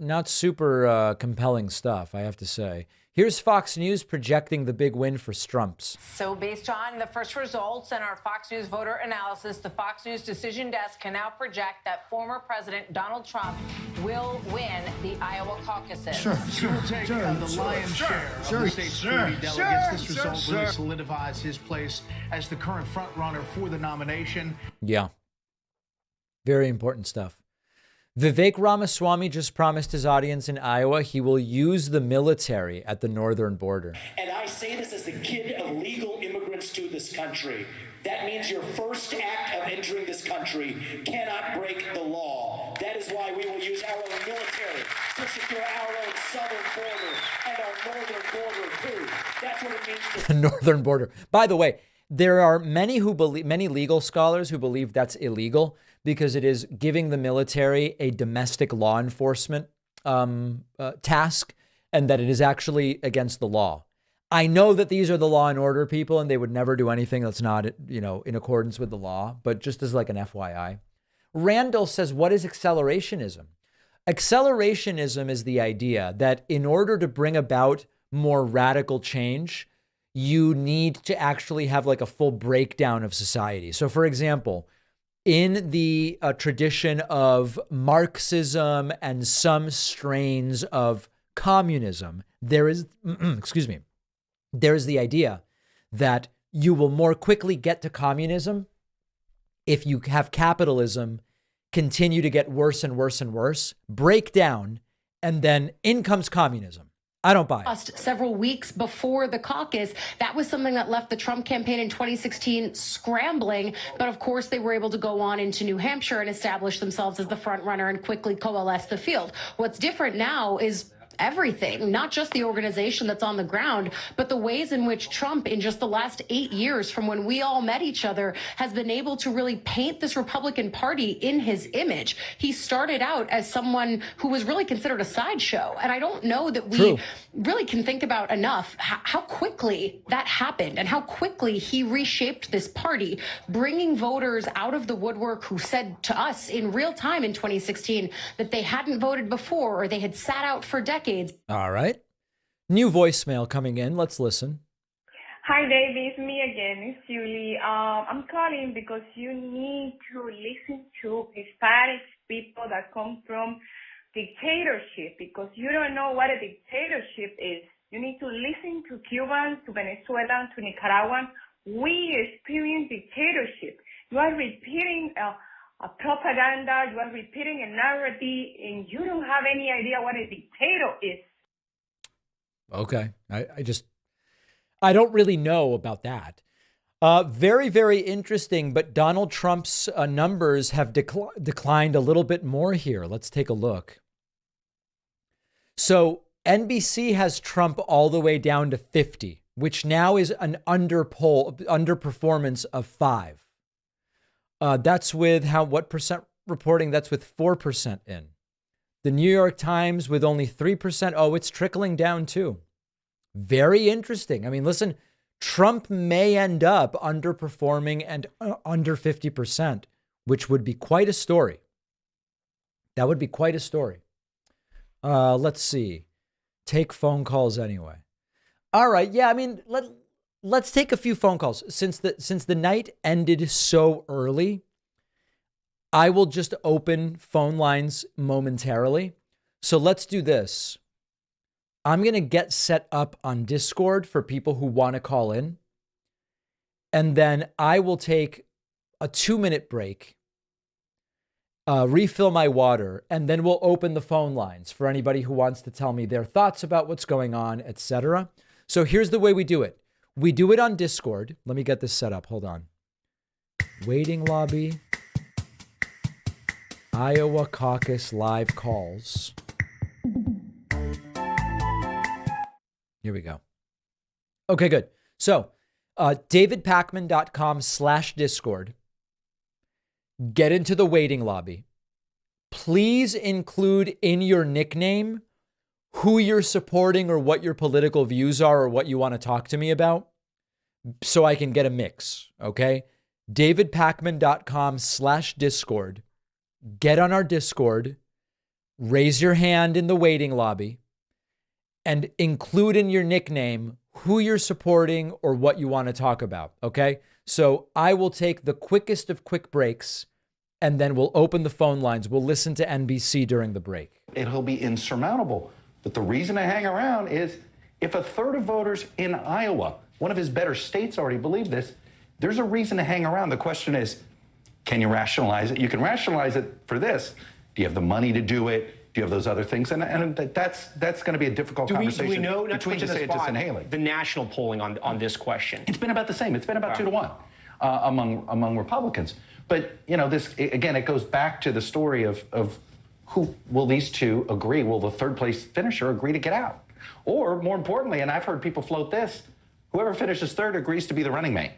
compelling stuff, I have to say. Here's Fox News projecting the big win for Strumps. So based on the first results and our Fox News voter analysis, the Fox News decision desk can now project that former President Donald Trump will win the Iowa caucuses. Sure. The lion's share of the state's 40 delegates. This result really solidifies his place as the current frontrunner for the nomination. Yeah. Very important stuff. Vivek Ramaswamy just promised his audience in Iowa he will use the military at the northern border. And I say this as the kid of legal immigrants to this country. That means your first act of entering this country cannot break the law. That is why we will use our own military to secure our own southern border and our northern border too. That's what it means to The northern border. By the way, there are many legal scholars who believe that's illegal because it is giving the military a domestic law enforcement task, and that it is actually against the law. I know that these are the law and order people, and they would never do anything that's not, in accordance with the law, but just as like an FYI. Randall says, what is accelerationism? Accelerationism is the idea that in order to bring about more radical change, you need to actually have like a full breakdown of society. So for example, in the tradition of Marxism and some strains of communism, there is, there is the idea that you will more quickly get to communism if you have capitalism continue to get worse and worse and worse, break down, and then in comes communism. I don't buy it. Several weeks before the caucus, that was something that left the Trump campaign in 2016 scrambling. But of course, they were able to go on into New Hampshire and establish themselves as the front runner and quickly coalesce the field. What's different now is everything, not just the organization that's on the ground, but the ways in which Trump, in just the last 8 years from when we all met each other, has been able to really paint this Republican Party in his image. He started out as someone who was really considered a sideshow. And I don't know that we really can think about enough how quickly that happened and how quickly he reshaped this party, bringing voters out of the woodwork who said to us in real time in 2016 that they hadn't voted before or they had sat out for decades. All right. New voicemail coming in. Let's listen. Hi, Dave. It's me again. It's Julie. I'm calling because you need to listen to Hispanic people that come from dictatorship, because you don't know what a dictatorship is. You need to listen to Cubans, to Venezuelans, to Nicaraguans. We experience dictatorship. You are repeating a propaganda, you are repeating a narrative, and you don't have any idea what a dictator is. Okay. I don't really know about that. Very, very interesting, but Donald Trump's numbers have declined a little bit more here. Let's take a look. So NBC has Trump all the way down to 50, which now is an underperformance of 5. That's with what percent reporting? That's with 4% in. The New York Times with only 3%. Oh, it's trickling down too. Very interesting. I mean, listen, Trump may end up underperforming and under 50%, which would be quite a story. That would be quite a story. Let's see. Take phone calls anyway. All right. Yeah, I mean, let's take a few phone calls. Since the night ended so early, I will just open phone lines momentarily. So let's do this. I'm going to get set up on Discord for people who want to call in. And then I will take a 2-minute break, refill my water, and then we'll open the phone lines for anybody who wants to tell me their thoughts about what's going on, etc. So here's the way we do it. We do it on Discord. Let me get this set up. Hold on. Waiting lobby. Iowa caucus live calls. Here we go. Okay, good. So, davidpakman.com/Discord. Get into the waiting lobby. Please include in your nickname who you're supporting or what your political views are or what you want to talk to me about so I can get a mix, okay? davidpakman.com/Discord. Get on our Discord. Raise your hand in the waiting lobby. and include in your nickname who you're supporting or what you want to talk about. Okay. So I will take the quickest of quick breaks, and then we'll open the phone lines. We'll listen to NBC during the break. It'll be insurmountable. But the reason I hang around is if a third of voters in Iowa, one of his better states, already believe this, there's a reason to hang around. The question is, can you rationalize it? You can rationalize it for this. Do you have the money to do it? Do you have those other things? And that's going to be a difficult conversation do we know, between DeSantis and Haley. The national polling on this question? It's been about the same. It's been about 2-1 among Republicans. But, you know, this, again, it goes back to the story of who will these two agree? Will the third place finisher agree to get out? Or, more importantly, and I've heard people float this, whoever finishes third agrees to be the running mate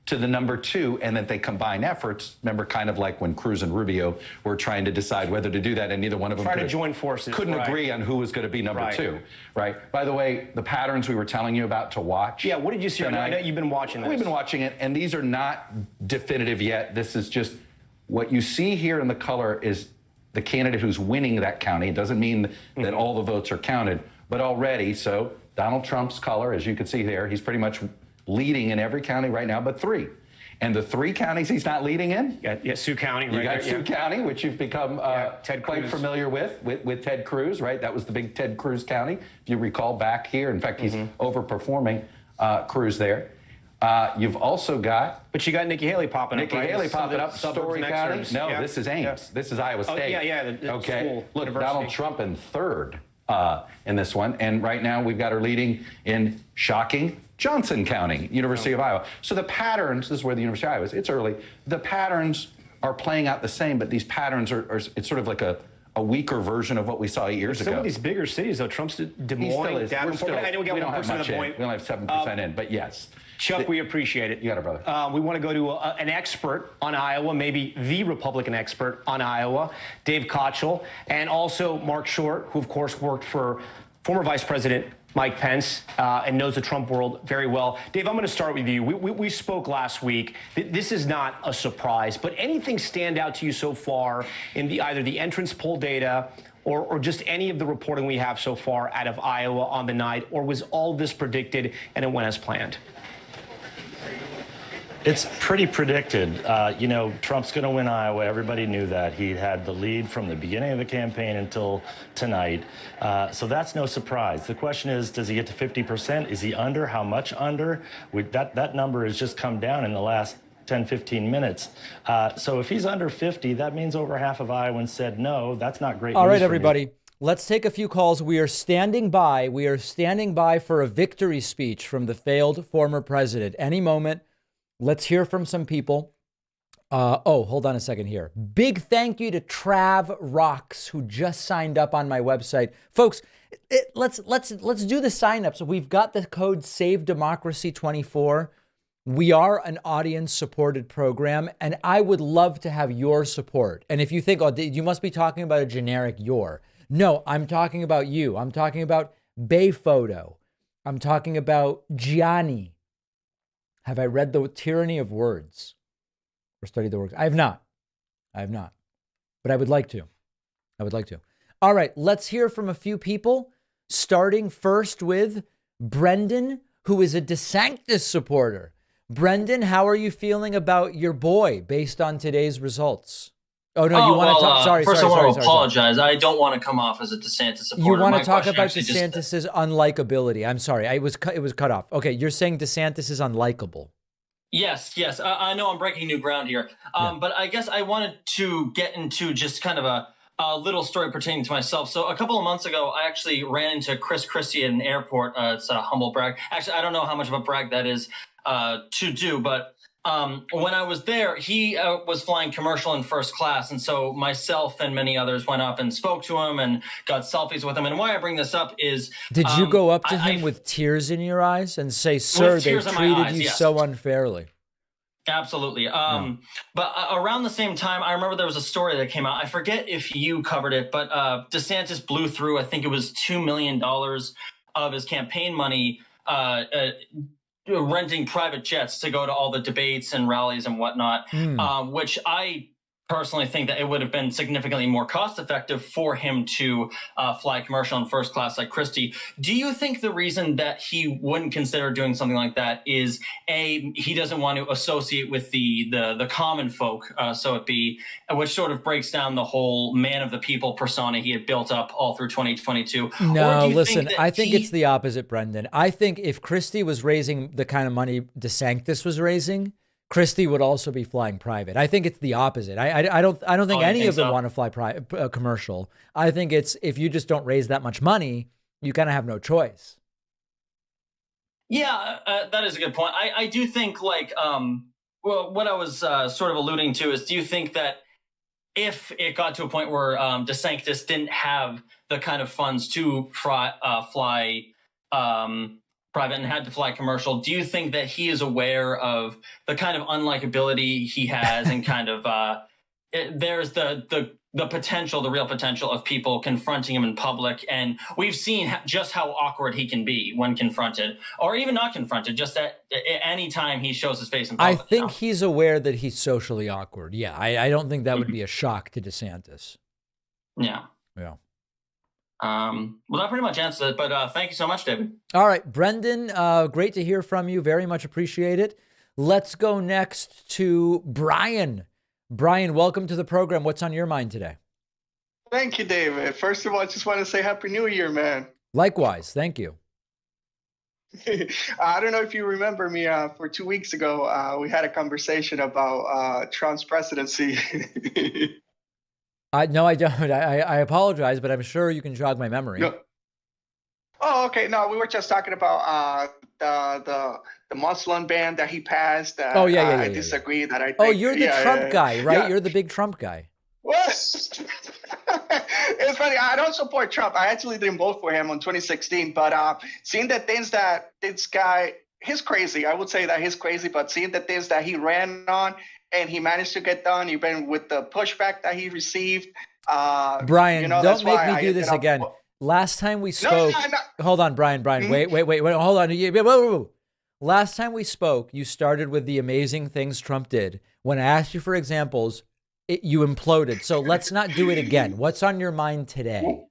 to the number 2, and that they combine efforts. Remember, kind of like when Cruz and Rubio were trying to decide whether to do that, and neither one of them Try to join forces. couldn't agree on who was going to be number 2, right? By the way, the patterns we were telling you about to watch. Yeah, what did you see? I know you've been watching this. We've been watching it, and these are not definitive yet. This is just what you see here in the color is the candidate who's winning that county. It doesn't mean that all the votes are counted, but already, so Donald Trump's color, as you can see there, he's pretty much leading in every county right now but 3. And the 3 counties he's not leading in? Yeah, Sioux County. You got Sioux County, which you've become quite familiar with Ted Cruz, right? That was the big Ted Cruz county, if you recall back here. In fact, he's overperforming Cruz there. You've also got... But you got Nikki Haley popping up, right? Nikki Haley popping up, Story County. No, yeah. this is Ames. Yeah. This is Iowa State. Okay. Look, Donald Trump in 3rd in this one. And right now we've got her leading in shocking Johnson County, University of Iowa. So the patterns, this is where the University of Iowa is, it's early. The patterns are playing out the same, but these patterns are it's sort of like a weaker version of what we saw 8 years ago. Some of these bigger cities, though, Trump's Des Moines, Davenport. I know we got 1% of the point. We only have 7% in, but yes. Chuck, we appreciate it. You got it, brother. We want to go to an expert on Iowa, maybe the Republican expert on Iowa, Dave Kochel, and also Mark Short, who, of course, worked for former Vice President Mike Pence and knows the Trump world very well. Dave, I'm going to start with you. We spoke last week. This is not a surprise, but anything stand out to you so far in either the entrance poll data or just any of the reporting we have so far out of Iowa on the night, or was all this predicted and it went as planned? It's pretty predicted. You know, Trump's going to win Iowa. Everybody knew that. He had the lead from the beginning of the campaign until tonight. So that's no surprise. The question is, does he get to 50%? Is he under? How much under? That number has just come down in the last 10, 15 minutes. So if he's under 50, that means over half of Iowans said no. That's not great news. All right, everybody. Let's take a few calls. We are standing by. We are standing by for a victory speech from the failed former president. Any moment. Let's hear from some people. Hold on a second here. Big thank you to Trav Rocks, who just signed up on my website. Folks, let's do the signups. So we've got the code SaveDemocracy24. We are an audience-supported program, and I would love to have your support. And if you think, you must be talking about a generic your. No, I'm talking about you. I'm talking about Bayphoto. I'm talking about Gianni. Have I read The Tyranny of Words or studied the works? I have not. But I would like to. All right, let's hear from a few people, starting first with Brendan, who is a DeSantis supporter. Brendan, how are you feeling about your boy based on today's results? Oh, no, you want to talk? Sorry. First, I want to apologize. I don't want to come off as a DeSantis supporter. You want to talk about DeSantis's unlikability. I'm sorry. It was cut off. Okay, you're saying DeSantis is unlikable. Yes. I know I'm breaking new ground here. But I guess I wanted to get into just kind of a little story pertaining to myself. So a couple of months ago, I actually ran into Chris Christie at an airport. It's a humble brag. Actually, I don't know how much of a brag that is to do, but when I was there, he was flying commercial in first class. And so myself and many others went up and spoke to him and got selfies with him. And why I bring this up is... Did you go up to him with tears in your eyes and say, sir, they treated you so unfairly? Absolutely. But around the same time, I remember there was a story that came out. I forget if you covered it, but DeSantis blew through, I think it was $2 million of his campaign money renting private jets to go to all the debates and rallies and whatnot, which I personally think that it would have been significantly more cost effective for him to fly commercial and first class like Christie. Do you think the reason that he wouldn't consider doing something like that is he doesn't want to associate with the common folk, so it be, which sort of breaks down the whole man of the people persona he had built up all through 2022? No, listen, I think it's the opposite, Brendan. I think if Christie was raising the kind of money DeSantis was raising, Christie would also be flying private. I think it's the opposite. I don't think any of them want to fly commercial. I think it's, if you just don't raise that much money, you kind of have no choice. Yeah, that is a good point. I do think, like, well, what I was sort of alluding to is, do you think that if it got to a point where DeSantis didn't have the kind of funds to fly private and had to fly commercial, do you think that he is aware of the kind of unlikability he has and kind of there's the potential, the real potential of people confronting him in public? And we've seen just how awkward he can be when confronted, or even not confronted, just at any time he shows his face in public. I think he's aware that he's socially awkward. Yeah, I don't think that would be a shock to DeSantis. Yeah. Yeah. Well, that pretty much answers it, but thank you so much, David. All right, Brendan, great to hear from you. Very much appreciate it. Let's go next to Brian. Brian, welcome to the program. What's on your mind today? Thank you, David. First of all, I just want to say Happy New Year, man. Likewise. Thank you. I don't know if you remember me, for 2 weeks ago, we had a conversation about Trump's presidency. No, I don't. I apologize, but I'm sure you can jog my memory. No. Oh, okay. No, we were just talking about the Muslim ban that he passed. I disagree that I think. Oh, you're the Trump guy, right? Yeah. You're the big Trump guy. What? It's funny. I don't support Trump. I actually didn't vote for him in 2016. But seeing the things that this guy, he's crazy. I would say that he's crazy. But seeing the things that he ran on and he managed to get done, even with the pushback that he received. Brian, don't make me do this again. Last time we spoke, hold on, Brian, wait, hold on. Whoa. Last time we spoke, you started with the amazing things Trump did. When I asked you for examples, you imploded. So let's not do it again. What's on your mind today?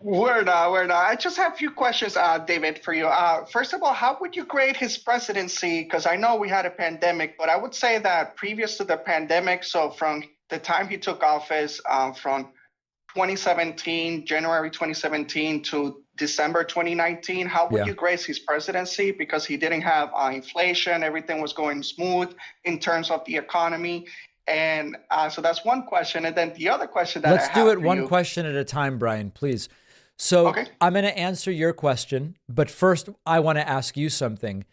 We're not. I just have a few questions, David, for you. First of all, how would you grade his presidency? Because I know we had a pandemic, but I would say that previous to the pandemic, so from the time he took office, from 2017, January 2017 to December 2019, how would you grade his presidency? Because he didn't have inflation. Everything was going smooth in terms of the economy. And so that's one question. And then the other question that Let's do it one question at a time, Brian, please. So I'm going to answer your question, but first I want to ask you something.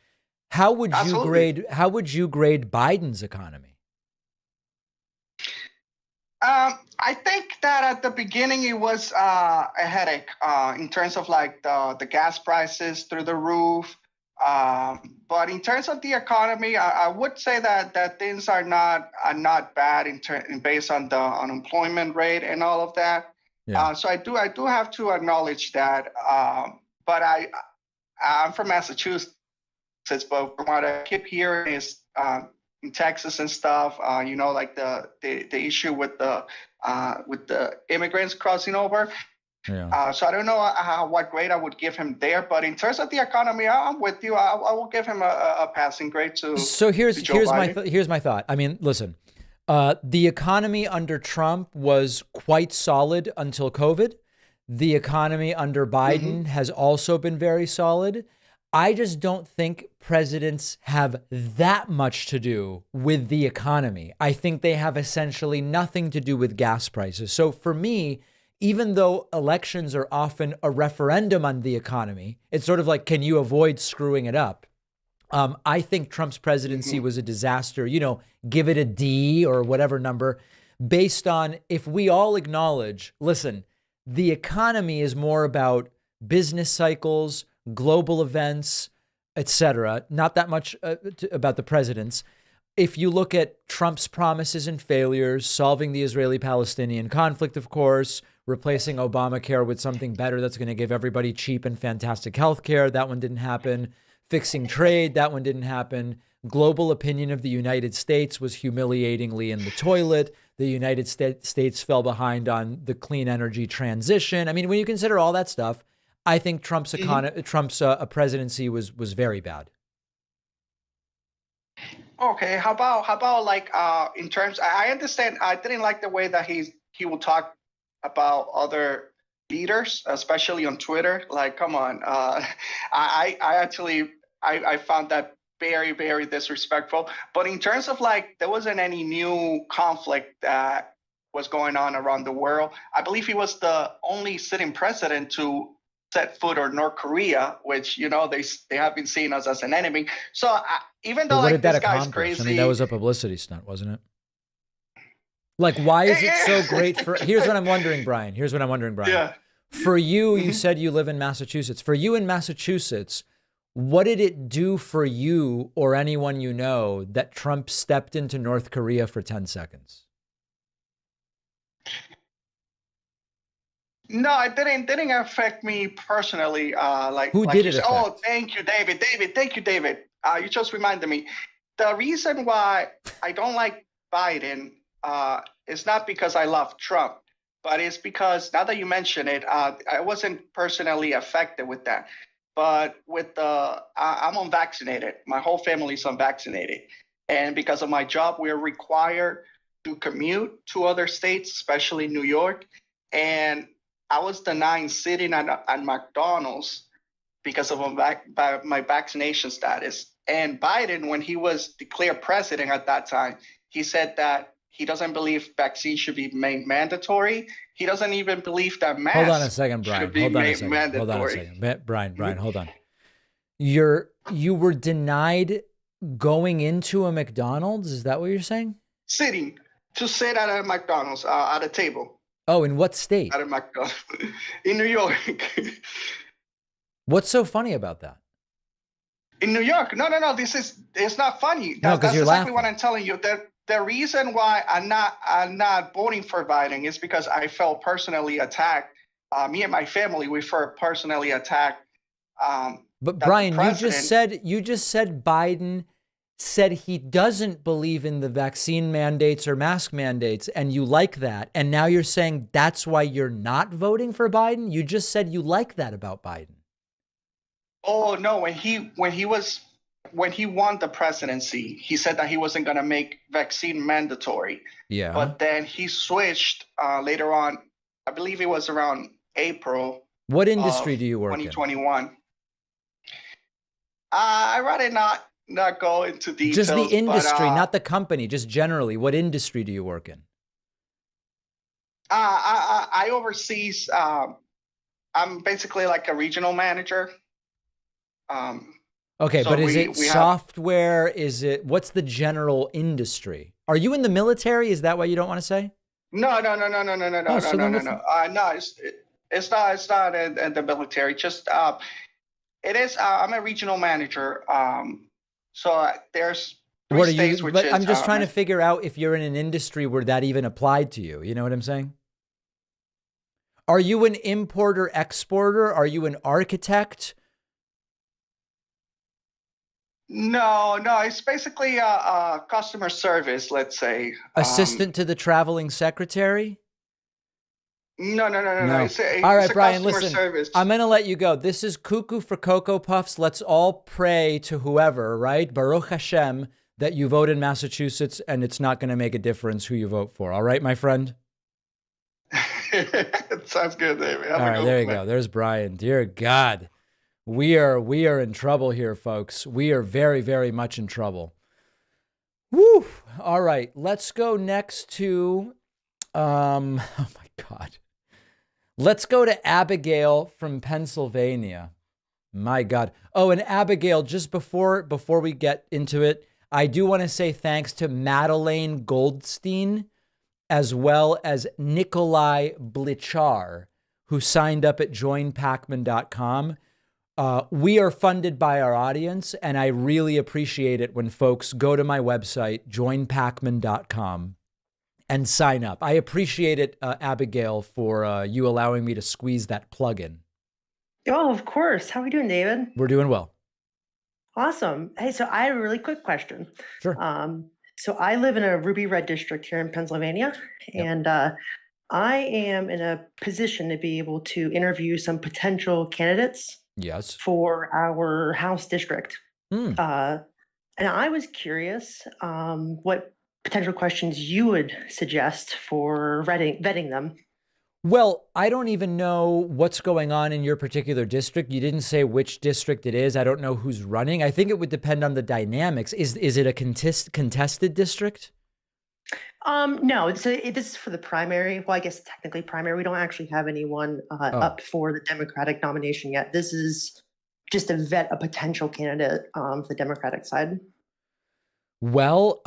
How would you grade Biden's economy? I think that at the beginning it was a headache in terms of like the gas prices through the roof. But in terms of the economy, I would say that things are not bad based on the unemployment rate and all of that. Yeah. So I do have to acknowledge that. But I'm from Massachusetts, but what I keep hearing is in Texas and stuff, like the issue with the immigrants crossing over. Yeah. So I don't know what grade I would give him there, but in terms of the economy, I'm with you. I will give him a passing grade to. So here's my thought. I mean, listen, the economy under Trump was quite solid until COVID. The economy under Biden has also been very solid. I just don't think presidents have that much to do with the economy. I think they have essentially nothing to do with gas prices. So for me, even though elections are often a referendum on the economy, it's sort of like, can you avoid screwing it up? I think Trump's presidency was a disaster. Give it a D or whatever number, based on, if we all acknowledge, listen, the economy is more about business cycles, global events, etc. Not that much about the presidents. If you look at Trump's promises and failures, solving the Israeli-Palestinian conflict, of course, replacing Obamacare with something better that's going to give everybody cheap and fantastic health care. That one didn't happen. Fixing trade, that one didn't happen. Global opinion of the United States was humiliatingly in the toilet. The United States fell behind on the clean energy transition. I mean, when you consider all that stuff, I think Trump's presidency was very bad. Okay, how about like in terms? I understand. I didn't like the way that he will talk about other leaders, especially on Twitter. Like, come on. I actually found that very, very disrespectful. But in terms of like, there wasn't any new conflict that was going on around the world. I believe he was the only sitting president to set foot on North Korea, which, you know, they have been seeing us as an enemy. So even though But what like did that this guy's accomplish? crazy, I mean, that was a publicity stunt, wasn't it? Like, why is it so great for? Here's what I'm wondering, Brian. Yeah. For you, you said you live in Massachusetts. For you in Massachusetts, what did it do for you or anyone you know that Trump stepped into North Korea for 10 seconds? No, it didn't affect me personally. Who did it affect? Oh, thank you, David. Thank you, David. You just reminded me. The reason why I don't like Biden is not because I love Trump, but it's because now that you mention it, I wasn't personally affected with that. But with I'm unvaccinated. My whole family's unvaccinated, and because of my job, we're required to commute to other states, especially New York, and I was denied sitting at McDonald's because of my vaccination status. And Biden, when he was declared president at that time, he said that he doesn't believe vaccines should be made mandatory. He doesn't even believe that masks Hold on a second, Brian. should be Hold on a made second. mandatory. Hold on a second. Brian, hold on. You were denied going into a McDonald's? Is that what you're saying? To sit at a McDonald's at a table. Oh, in what state? At a McDonald's in New York. What's so funny about that? In New York? No. It's not funny. No, 'cause that's you're exactly laughing. what I'm telling you. The reason why I'm not voting for Biden is because I felt personally attacked. Me and my family, we felt personally attacked. But Brian, you just said Biden said he doesn't believe in the vaccine mandates or mask mandates, and you like that. And now you're saying that's why you're not voting for Biden? You just said you like that about Biden. Oh no, when he won the presidency, he said that he wasn't going to make vaccine mandatory. Yeah. But then he switched later on. I believe it was around April. What industry do you work in? 2021. I'd rather not go into details. Just the industry, but, not the company, just generally. What industry do you work in? I oversees. I'm basically like a regional manager. Okay, so but is we it have- software? What's the general industry? Are you in the military? Is that why you don't want to say? No. then what's- No, it's not in the military. Just it is. I'm a regional manager. So there's three What are states, you? which But is, I'm just trying to figure out if you're in an industry where that even applied to you. You know what I'm saying? Are you an importer exporter? Are you an architect? No. It's basically a customer service. Let's say Assistant to the traveling secretary? No. It's All right, a Brian, customer listen, service. I'm going to let you go. This is Cuckoo for Cocoa Puffs. Let's all pray to whoever, right? Baruch Hashem, that you vote in Massachusetts, and it's not going to make a difference who you vote for. All right, my friend? Sounds good, David. All right, there you go. There's Brian. Dear God, we are in trouble here, folks. We are very, very much in trouble. Woo! All right, let's go next to, oh my God. Let's go to Abigail from Pennsylvania. My God. Oh, and Abigail, just before we get into it, I do want to say thanks to Madeleine Goldstein, as well as Nikolai Blichar, who signed up at joinpacman.com. We are funded by our audience, and I really appreciate it when folks go to my website, joinpacman.com, and sign up. I appreciate it, Abigail, for you allowing me to squeeze that plug in. Oh, of course. How are we doing, David? We're doing well. Awesome. Hey, so I have a really quick question. Sure. So I live in a ruby red district here in Pennsylvania, and I am in a position to be able to interview some potential candidates Yes. for our House district. Hmm. And I was curious what potential questions you would suggest for vetting them. Well, I don't even know what's going on in your particular district. You didn't say which district it is. I don't know who's running. I think it would depend on the dynamics. Is it a contested district? No, this is for the primary. Well, I guess technically primary. We don't actually have anyone up for the Democratic nomination yet. This is just to vet a potential candidate for the Democratic side. Well,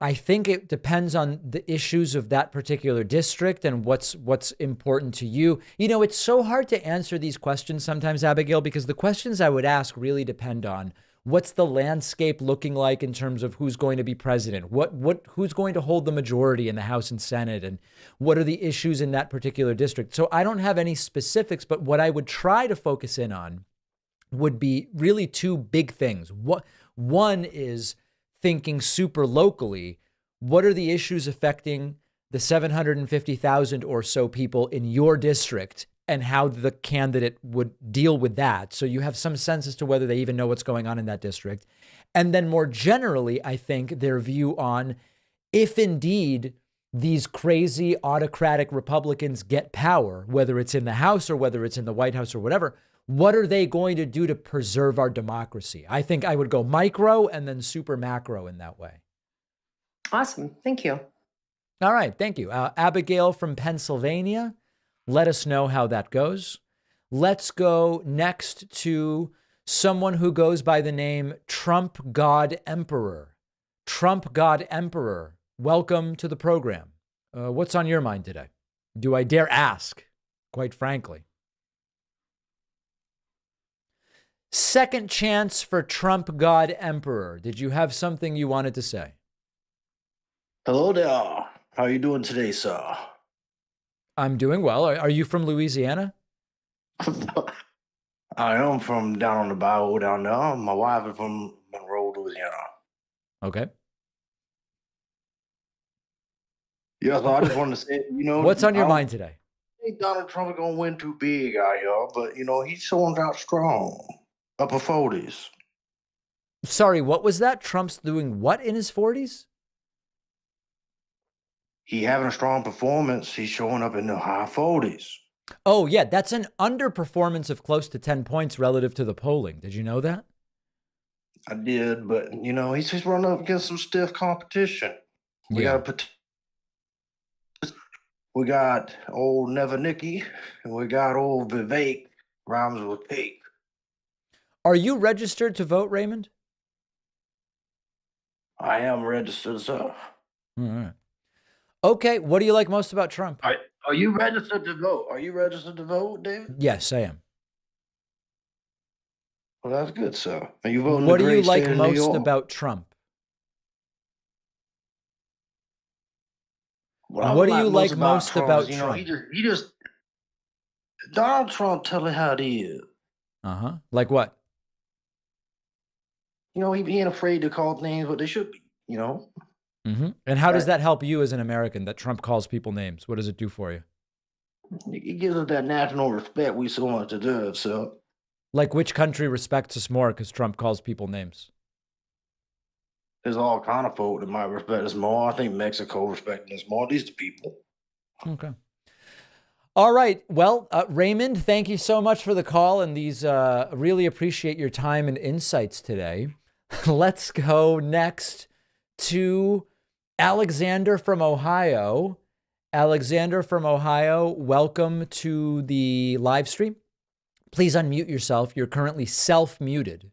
I think it depends on the issues of that particular district and what's important to you. You know, it's so hard to answer these questions sometimes, Abigail, because the questions I would ask really depend on what's the landscape looking like in terms of who's going to be president, who's going to hold the majority in the House and Senate, and what are the issues in that particular district. So I don't have any specifics, but what I would try to focus in on would be really two big things. One is thinking super locally, what are the issues affecting the 750,000 or so people in your district and how the candidate would deal with that. So you have some sense as to whether they even know what's going on in that district. And then more generally, I think their view on if indeed these crazy autocratic Republicans get power, whether it's in the House or whether it's in the White House or whatever, what are they going to do to preserve our democracy? I think I would go micro and then super macro in that way. Awesome. Thank you. All right. Thank you. Abigail from Pennsylvania. Let us know how that goes. Let's go next to someone who goes by the name Trump God Emperor. Trump God Emperor, welcome to the program. What's on your mind today? Do I dare ask, quite frankly? Second chance for Trump God Emperor. Did you have something you wanted to say? Hello there. How are you doing today, sir? I'm doing well. Are you from Louisiana? I am from down on the bayou down there. My wife is from Monroe, Louisiana. Okay. Yeah, so I just wanted to say, what's on your mind today? I think Donald Trump is going to win too big out here, but, he's showing out strong. Upper 40s. Sorry, what was that? Trump's doing what in his 40s? He having a strong performance. He's showing up in the high 40s. Oh, yeah. That's an underperformance of close to 10 points relative to the polling. Did you know that? I did, but, he's just running up against some stiff competition. We got old Never Nikki, and we got old Vivek, rhymes with Pig. Are you registered to vote, Raymond? I am registered, sir. All right. Okay, what do you like most about Trump? Are you registered to vote? Are you registered to vote, David? Yes, I am. Well, that's good, sir. Are you voting? What do you like most about Trump? What do you like most about Trump? He just Donald Trump tell it how it is. Uh-huh. Like what? He ain't afraid to call things what they should be, Mm-hmm. And how does that help you as an American that Trump calls people names? What does it do for you? It gives us that national respect we so much deserve, so. Like which country respects us more because Trump calls people names? There's all kind of folk that might respect us more. I think Mexico respecting us more. These are the people. Okay. All right. Well, Raymond, thank you so much for the call and these. Really appreciate your time and insights today. Let's go next to Alexander from Ohio. Alexander from Ohio, welcome to the live stream. Please unmute yourself. You're currently self-muted.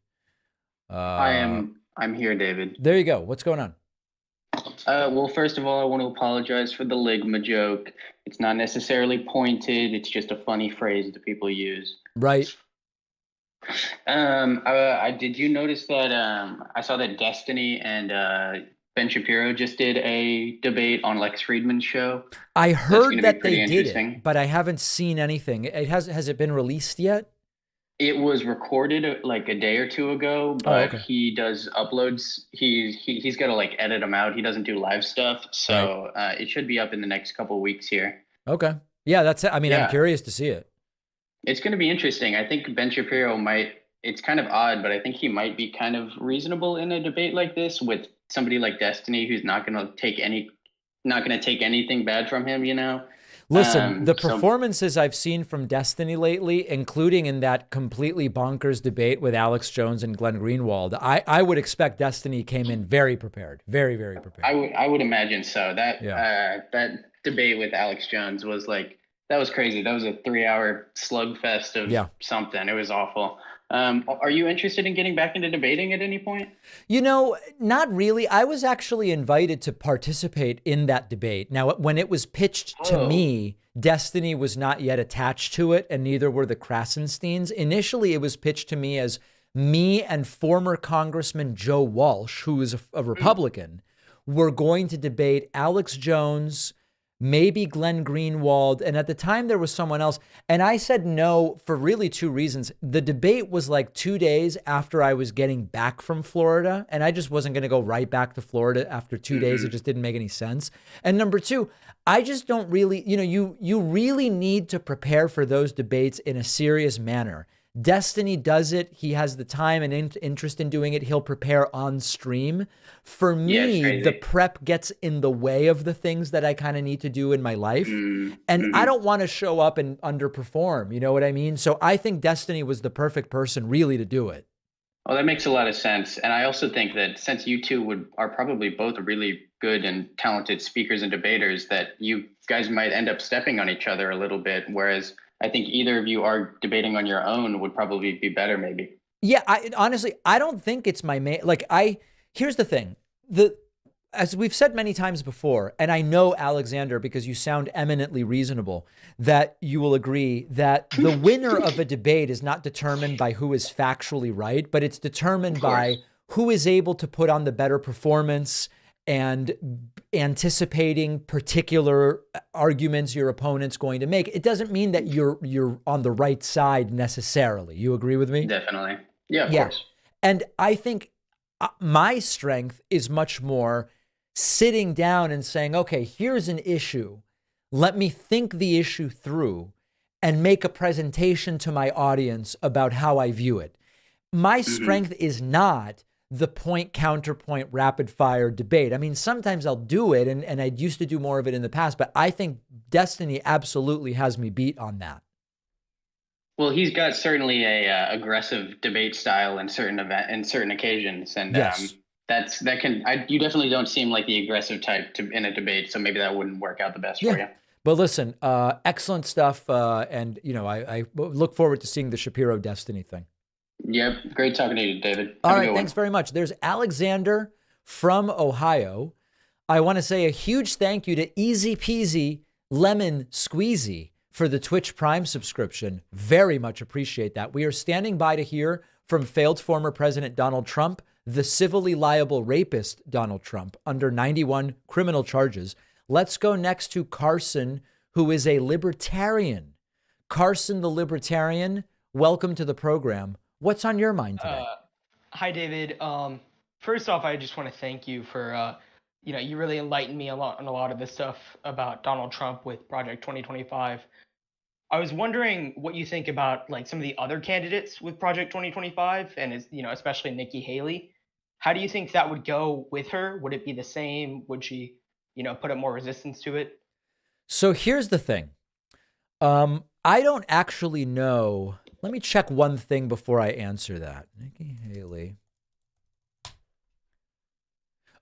I'm here, David. There you go. What's going on? Well, first of all, I want to apologize for the ligma joke. It's not necessarily pointed. It's just a funny phrase that people use. Right. Did you notice that I saw that Destiny and Ben Shapiro just did a debate on Lex Friedman's show? I heard that they did it, but I haven't seen anything. Has it been released yet? It was recorded like a day or two ago, but okay. he does uploads. He's got to like edit them out. He doesn't do live stuff, so it should be up in the next couple of weeks here. Okay. Yeah, that's it. I mean, I'm Yeah. curious to see it. It's going to be interesting. I think Ben Shapiro might. It's kind of odd, but I think he might be kind of reasonable in a debate like this with somebody like Destiny, who's not going to take anything bad from him. You know. Listen, the So performances I've seen from Destiny lately, including in that completely bonkers debate with Alex Jones and Glenn Greenwald, I would expect Destiny came in very prepared, very, very prepared. I would imagine so. That that debate with Alex Jones was like, that was crazy. That was a 3-hour slugfest of something. It was awful. Are you interested in getting back into debating at any point? You know, not really. I was actually invited to participate in that debate. Now, when it was pitched to me, Destiny was not yet attached to it, and neither were the Krasensteins. Initially, it was pitched to me as me and former Congressman Joe Walsh, who is a Republican, were going to debate Alex Jones, maybe Glenn Greenwald, and at the time there was someone else. And I said no for really two reasons. The debate was like 2 days after I was getting back from Florida, and I just wasn't going to go right back to Florida after 2 days. It just didn't make any sense. And number two, I just don't really, you really need to prepare for those debates in a serious manner. Destiny does it. He has the time and interest in doing it. He'll prepare on stream. For me, the prep gets in the way of the things that I kind of need to do in my life. And I don't want to show up and underperform. You know what I mean? So I think Destiny was the perfect person really to do it. Well, that makes a lot of sense. And I also think that since you two are probably both really good and talented speakers and debaters, that you guys might end up stepping on each other a little bit. Whereas I think either of you are debating on your own would probably be better, maybe. Yeah, honestly, I don't think it's my main. Here's the thing. As we've said many times before, and I know, Alexander, because you sound eminently reasonable, that you will agree that the winner of a debate is not determined by who is factually right, but it's determined by who is able to put on the better performance and anticipating particular arguments your opponent's going to make. It doesn't mean that you're on the right side necessarily. You agree with me? Definitely. Yeah, of course. And I think my strength is much more sitting down and saying, okay, here's an issue. Let me think the issue through and make a presentation to my audience about how I view it. My strength is not the point counterpoint rapid fire debate. I mean, sometimes I'll do it, and I used to do more of it in the past, but I think Destiny absolutely has me beat on that. Well, he's got certainly a aggressive debate style in certain occasions, and you definitely don't seem like the aggressive type in a debate, so maybe that wouldn't work out the best for you. But listen, excellent stuff, and I look forward to seeing the Shapiro Destiny thing. Yep, great talking to you, David. All right, thanks very much. There's Alexander from Ohio. I want to say a huge thank you to Easy Peasy Lemon Squeezy for the Twitch Prime subscription. Very much appreciate that. We are standing by to hear from failed former President Donald Trump, the civilly liable rapist Donald Trump, under 91 criminal charges. Let's go next to Carson, who is a libertarian. Carson, the libertarian, welcome to the program. What's on your mind today? Hi, David. First off, I just want to thank you for, you really enlightened me on a lot of this stuff about Donald Trump with Project 2025. I was wondering what you think about like some of the other candidates with Project 2025 and especially Nikki Haley. How do you think that would go with her? Would it be the same? Would she, put up more resistance to it? So here's the thing. I don't actually know. Let me check one thing before I answer that. Nikki Haley.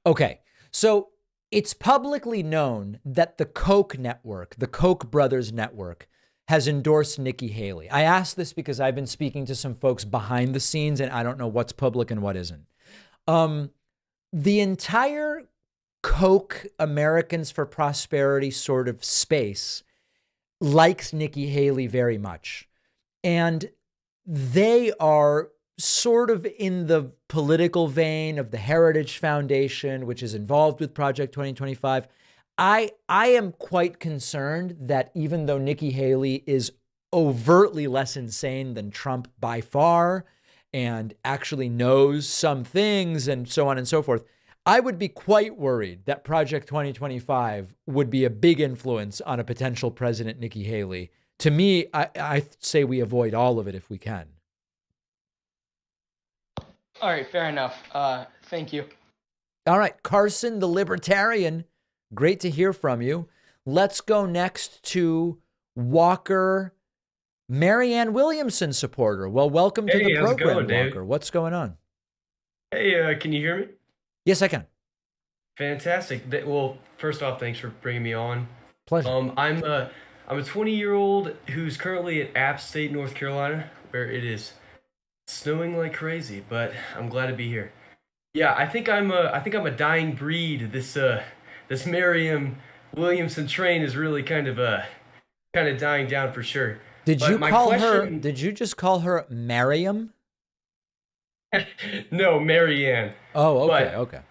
Okay. So it's publicly known that the Koch network, the Koch brothers network, has endorsed Nikki Haley. I ask this because I've been speaking to some folks behind the scenes and I don't know what's public and what isn't. The entire Koch Americans for Prosperity sort of space likes Nikki Haley very much. And they are sort of in the political vein of the Heritage Foundation, which is involved with Project 2025. I am quite concerned that even though Nikki Haley is overtly less insane than Trump by far and actually knows some things and so on and so forth. I would be quite worried that Project 2025 would be a big influence on a potential President Nikki Haley. To me, I say we avoid all of it if we can. All right, fair enough. Thank you. All right, Carson, the Libertarian, great to hear from you. Let's go next to Walker, Marianne Williamson supporter. Well, welcome to the program, going, Dave? Walker. What's going on? Hey, can you hear me? Yes, I can. Fantastic. Well, first off, thanks for bringing me on. Pleasure. I'm a 20-year-old who's currently at App State, North Carolina, where it is snowing like crazy, but I'm glad to be here. Yeah, I think I'm a dying breed. This Merriam Williamson train is really kind of dying down for sure. Did you just call her Mariam? No, Marianne. Oh, okay,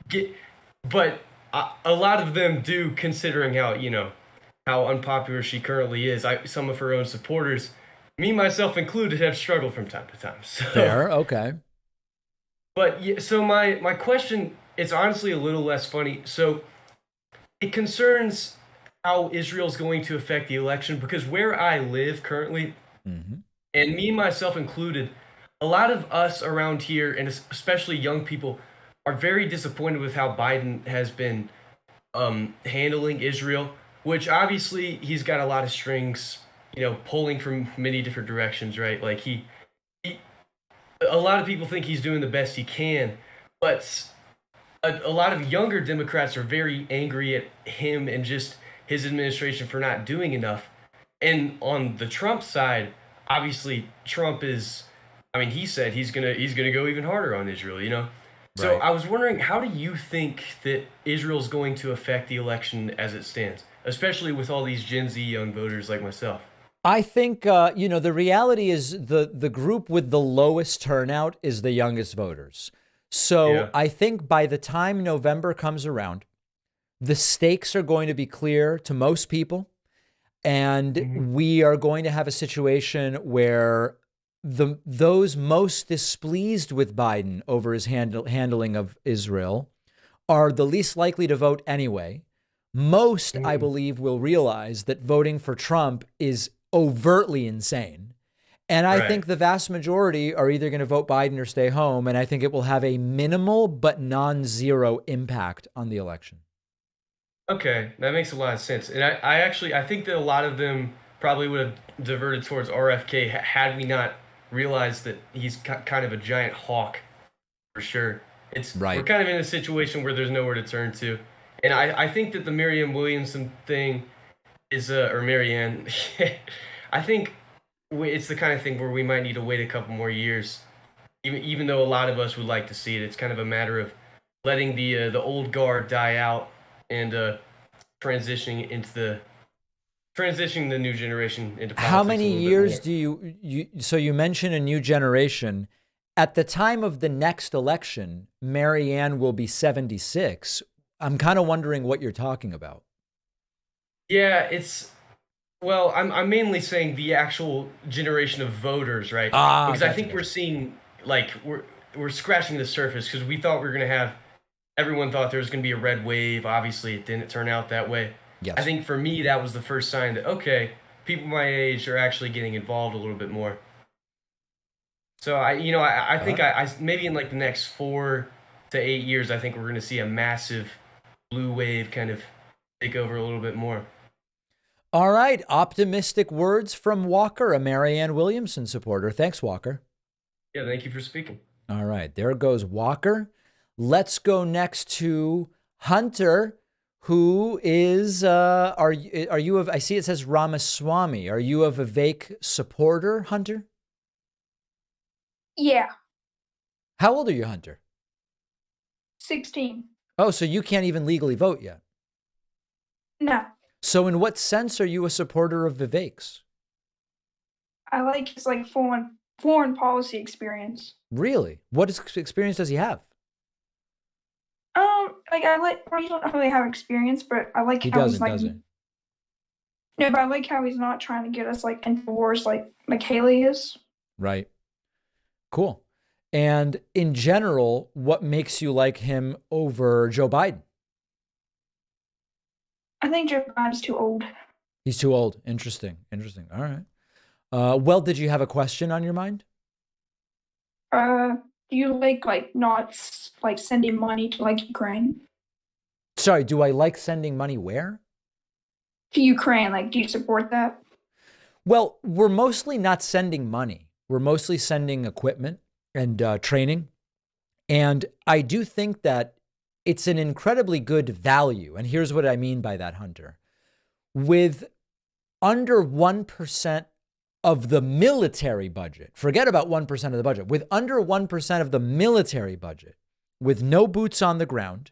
But a lot of them do, considering how unpopular she currently is. Some of her own supporters, me myself included, have struggled from time to time. So. Fair, okay. But yeah, so my question, it's honestly a little less funny. So it concerns how Israel's going to affect the election, because where I live currently, and me myself included, a lot of us around here, and especially young people, are very disappointed with how Biden has been handling Israel, which obviously he's got a lot of strings, pulling from many different directions, right? Like a lot of people think he's doing the best he can, but a lot of younger Democrats are very angry at him and just his administration for not doing enough. And on the Trump side, obviously Trump is, he said he's gonna go even harder on Israel, So Right. I was wondering, how do you think that Israel's going to affect the election as it stands, especially with all these Gen Z young voters like myself? I think, the reality is the group with the lowest turnout is the youngest voters. So Yeah. I think by the time November comes around, the stakes are going to be clear to most people. And we are going to have a situation where those most displeased with Biden over his handling of Israel are the least likely to vote anyway. Most, I believe, will realize that voting for Trump is overtly insane. And I think the vast majority are either going to vote Biden or stay home. And I think it will have a minimal but non-zero impact on the election. Okay, that makes a lot of sense. And I think that a lot of them probably would have diverted towards RFK had we not realized that he's kind of a giant hawk, for sure. We're kind of in a situation where there's nowhere to turn to. And I think that the Marianne Williamson thing is, or Marianne, I think it's the kind of thing where we might need to wait a couple more years, even though a lot of us would like to see it. It's kind of a matter of letting the old guard die out and transitioning the new generation into politics. How many years do you so you mentioned a new generation? At the time of the next election, Marianne will be 76. I'm kind of wondering what you're talking about. Yeah, I'm mainly saying the actual generation of voters, right? Because I think we're seeing, we're scratching the surface, because we thought we were going to have, everyone thought there was going to be a red wave. Obviously, it didn't turn out that way. Yes. I think for me, that was the first sign that, okay, people my age are actually getting involved a little bit more. So I think maybe in the next 4 to 8 years, I think we're going to see a massive blue wave kind of take over a little bit more. All right. Optimistic words from Walker, a Marianne Williamson supporter. Thanks, Walker. Yeah, thank you for speaking. All right. There goes Walker. Let's go next to Hunter, who is, are you I see it says Ramaswamy. Are you a Vivek supporter, Hunter? Yeah, How old are you, Hunter? 16. Oh, so you can't even legally vote yet. No, So in what sense are you a supporter of Vivek's? I like his foreign policy experience. Really? What experience does he have? Well, he don't really have experience, but I like He how doesn't, he's does he? No, but I like how he's not trying to get us like into wars like Haley is. Right. Cool. And in general, what makes you like him over Joe Biden? I think Joe Biden's too old. He's too old. Interesting. Interesting. All right. Well, did you have a question on your mind? Do you like not like sending money to like Ukraine? Sorry, do I like sending money where? To Ukraine, like, do you support that? Well, we're mostly not sending money. We're mostly sending equipment and training. And I do think that it's an incredibly good value. And here's what I mean by that, Hunter. With under 1% of the military budget, forget about 1% of the budget, with under 1% of the military budget, with no boots on the ground,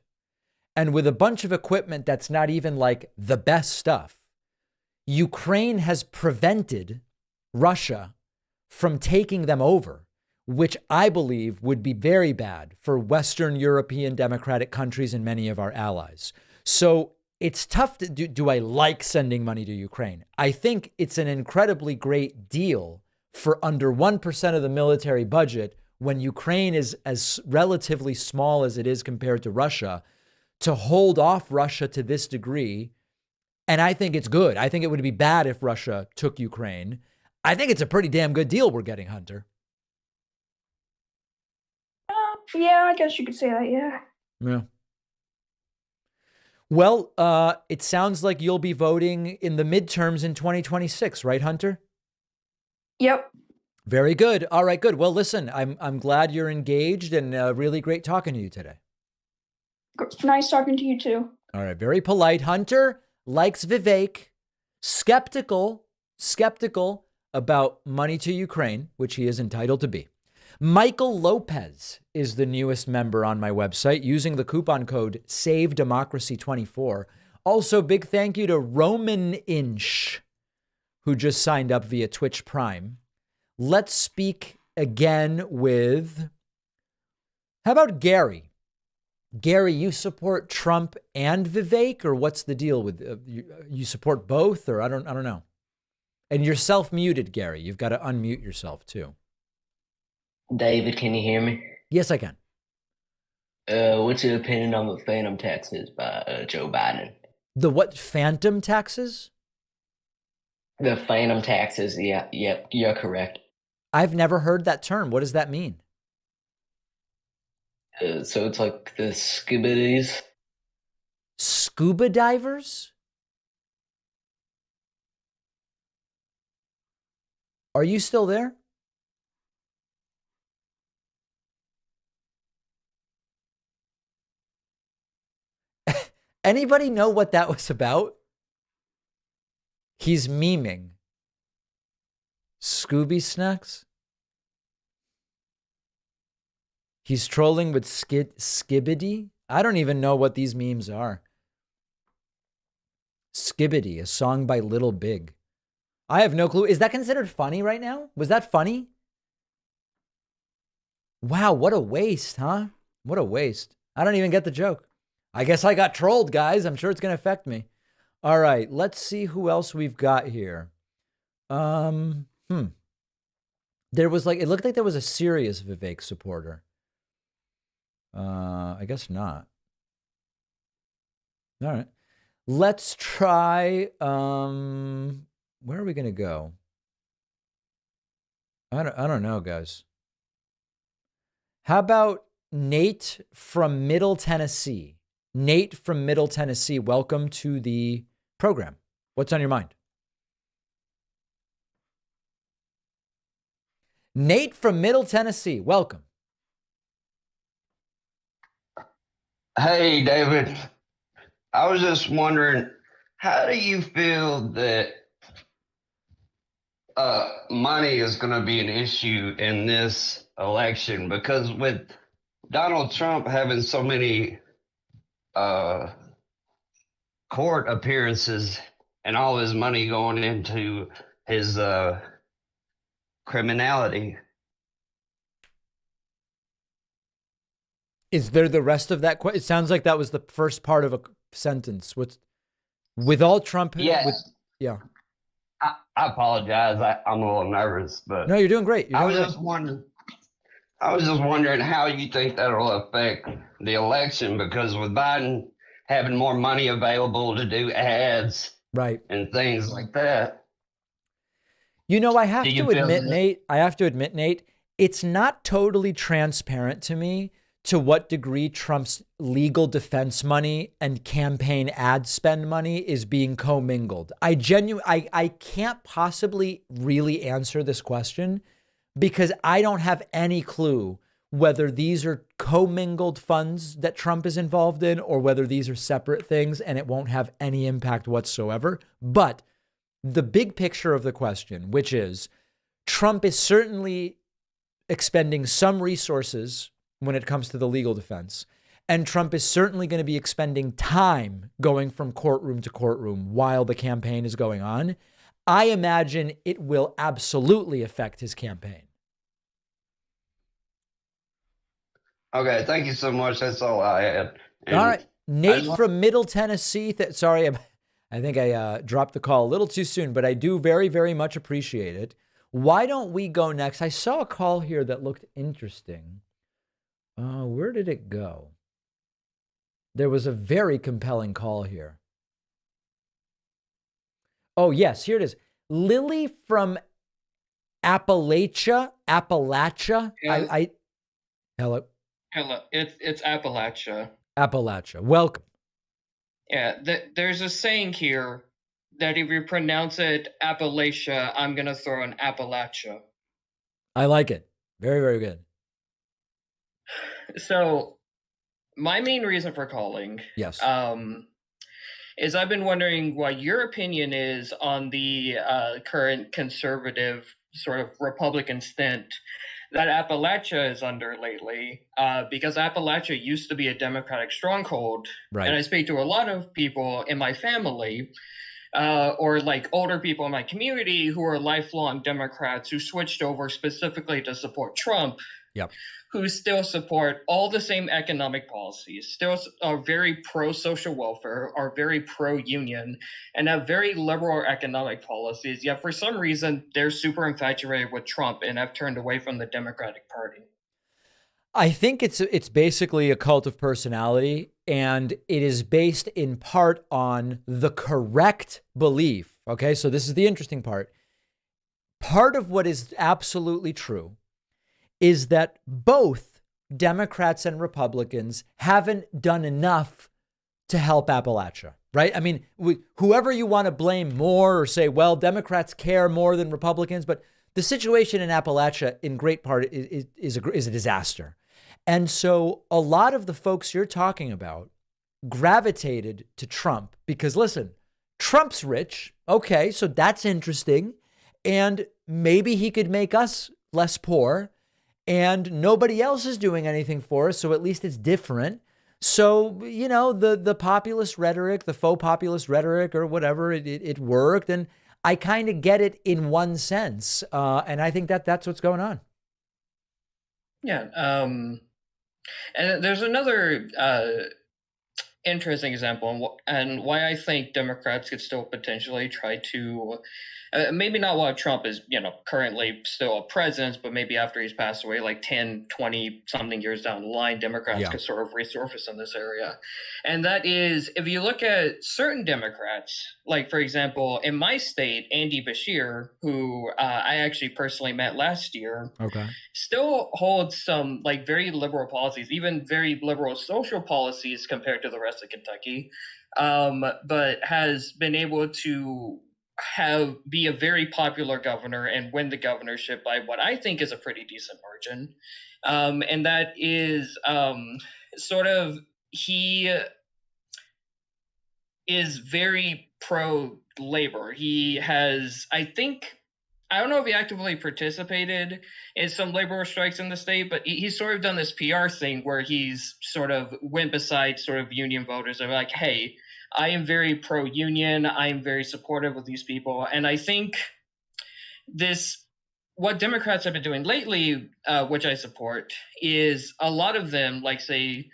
and with a bunch of equipment that's not even like the best stuff, Ukraine has prevented Russia from taking them over, which I believe would be very bad for Western European democratic countries and many of our allies. So it's tough to do I like sending money to Ukraine? I think it's an incredibly great deal for under 1% of the military budget when Ukraine is as relatively small as it is compared to Russia, to hold off Russia to this degree. And I think it's good. I think it would be bad if Russia took Ukraine. I think it's a pretty damn good deal we're getting, Hunter. Yeah, I guess you could say that, yeah. Yeah. Well, it sounds like you'll be voting in the midterms in 2026, right, Hunter? Yep. Very good. All right, good. Well, listen, I'm glad you're engaged and really great talking to you today. Nice talking to you too. All right, very polite. Hunter likes Vivek, skeptical about money to Ukraine, which he is entitled to be. Michael Lopez is the newest member on my website using the coupon code SAVEDEMOCRACY24. Also, big thank you to Roman Inch, who just signed up via Twitch Prime. Let's speak again with, how about Gary? Gary, you support Trump and Vivek, or what's the deal with you support both, or I don't know. And you're self-muted, Gary. You've got to unmute yourself too. David, can you hear me? Yes, I can. What's your opinion on the phantom taxes by Joe Biden? The what? Phantom taxes? The phantom taxes. Yeah, yep, you're correct. I've never heard that term. What does that mean? So it's like the skibbities. Scuba divers? Are you still there? Anybody know what that was about? He's memeing. Scooby snacks? He's trolling with Skibbity? I don't even know what these memes are. Skibbity, a song by Little Big. I have no clue. Is that considered funny right now? Was that funny? Wow, what a waste, huh? What a waste. I don't even get the joke. I guess I got trolled, guys. I'm sure it's going to affect me. All right, let's see who else we've got here. There was it looked like there was a serious Vivek supporter. I guess not. All right. Let's try, where are we going to go? I don't know, guys. How about Nate from Middle Tennessee? Nate from Middle Tennessee, welcome to the program. What's on your mind? Nate from Middle Tennessee, welcome. Hey, David. I was just wondering, how do you feel that money is going to be an issue in this election? Because with Donald Trump having so many court appearances and all his money going into his criminality. Is there the rest of that? It sounds like that was the first part of a sentence. With all Trump? Yes. Yeah. I apologize. I'm a little nervous, but No, you're doing great. You're I doing was great. just wondering. I was just wondering how you think that'll affect the election, because with Biden having more money available to do ads, right, and things like that. You know, I have Do you to feel admit, that- Nate, it's not totally transparent to me to what degree Trump's legal defense money and campaign ad spend money is being commingled. I can't possibly really answer this question because I don't have any clue whether these are commingled funds that Trump is involved in or whether these are separate things and it won't have any impact whatsoever. But the big picture of the question, which is Trump is certainly expending some resources when it comes to the legal defense. And Trump is certainly going to be expending time going from courtroom to courtroom while the campaign is going on. I imagine it will absolutely affect his campaign. Okay, thank you so much. That's all I had. And All right. Nate I- from Middle Tennessee. Sorry, I think I dropped the call a little too soon, but I do very, very much appreciate it. Why don't we go next? I saw a call here that looked interesting. Where did it go? There was a very compelling call here. Oh, yes, here it is. Lily from Appalachia. Yes. Hello. Hello, it's Appalachia. Appalachia. Welcome. Yeah, there's a saying here that if you pronounce it Appalachia, I'm gonna throw an Appalachia. I like it. Very, very good. So, my main reason for calling, Yes, is I've been wondering what your opinion is on the current conservative sort of Republican stint that Appalachia is under lately, because Appalachia used to be a Democratic stronghold. Right. And I speak to a lot of people in my family, or like older people in my community who are lifelong Democrats who switched over specifically to support Trump, Yep. who still support all the same economic policies, still are very pro-social welfare, are very pro-union, and have very liberal economic policies, yet for some reason, they're super infatuated with Trump and have turned away from the Democratic Party. I think it's basically a cult of personality, and it is based in part on the correct belief. Okay, so this is the interesting part. Part of what is absolutely true is that both Democrats and Republicans haven't done enough to help Appalachia, right? I mean, whoever you want to blame more or say, well, Democrats care more than Republicans, but the situation in Appalachia in great part is a disaster. And so a lot of the folks you're talking about gravitated to Trump because, listen, Trump's rich. Okay, so that's interesting. And maybe he could make us less poor. And nobody else is doing anything for us, so at least it's different. So, you know, the populist rhetoric, the faux populist rhetoric or whatever, it worked. And I kind of get it in one sense. And I think that's what's going on. Yeah. And there's another interesting example and why I think Democrats could still potentially try to, maybe not while Trump is, currently still a president, but maybe after he's passed away, like 10, 20 something years down the line, Democrats could sort of resurface in this area. And that is, if you look at certain Democrats, like, for example, in my state, Andy Beshear, who I actually personally met last year, Okay. still holds some like very liberal policies, even very liberal social policies compared to the rest of Kentucky, but has been able to be a very popular governor and win the governorship by what I think is a pretty decent margin. And that is sort of, he is very pro-labor. He has, I don't know if he actively participated in some labor strikes in the state, but he's sort of done this PR thing where he's sort of went beside sort of union voters and like, hey, I am very pro-union. I am very supportive of these people. And I think what Democrats have been doing lately, which I support, is a lot of them, like say,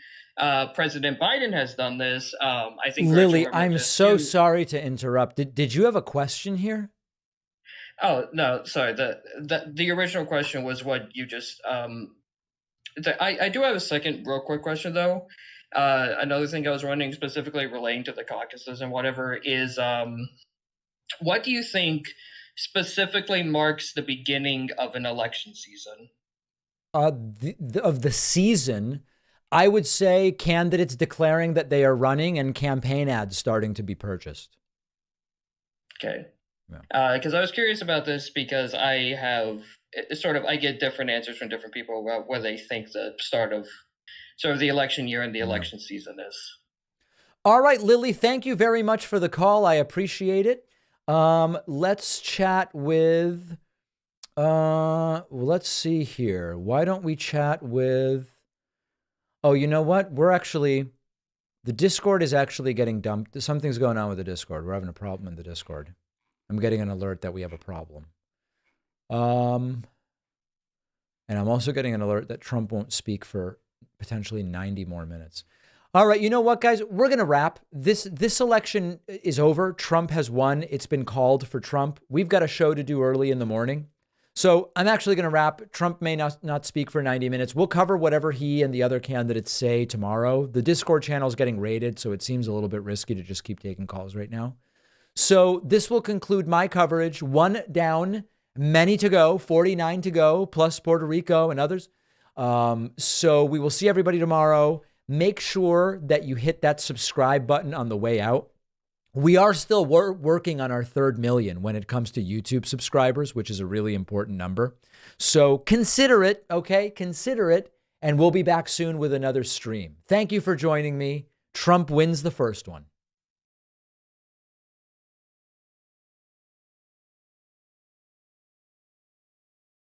President Biden has done this. I think Lily, I'm so sorry to interrupt. Did you have a question here? Oh no, sorry. The original question was what you just. I do have a second real quick question though. Another thing I was running specifically relating to the caucuses and whatever is what do you think specifically marks the beginning of an election season? Of the season, I would say candidates declaring that they are running and campaign ads starting to be purchased. Okay. Because I was curious about this because I have I get different answers from different people about where they think the start of sort of the election year and the election season is. All right, Lily, thank you very much for the call. I appreciate it. Let's chat with, let's see here. Why don't we chat with, oh, you know what? The Discord is actually getting dumped. Something's going on with the Discord. We're having a problem in the Discord. I'm getting an alert that we have a problem. And I'm also getting an alert that Trump won't speak for potentially 90 more minutes. All right, you know what, guys? We're going to wrap. This election is over. Trump has won. It's been called for Trump. We've got a show to do early in the morning. So I'm actually going to wrap. Trump may not speak for 90 minutes. We'll cover whatever he and the other candidates say tomorrow. The Discord channel is getting raided, so it seems a little bit risky to just keep taking calls right now. So this will conclude my coverage. 1 down, many to go, 49 to go, plus Puerto Rico and others. So we will see everybody tomorrow. Make sure that you hit that subscribe button on the way out. We are still working on our 3rd million when it comes to YouTube subscribers, which is a really important number. So consider it, okay? Consider it. And we'll be back soon with another stream. Thank you for joining me. Trump wins the first one.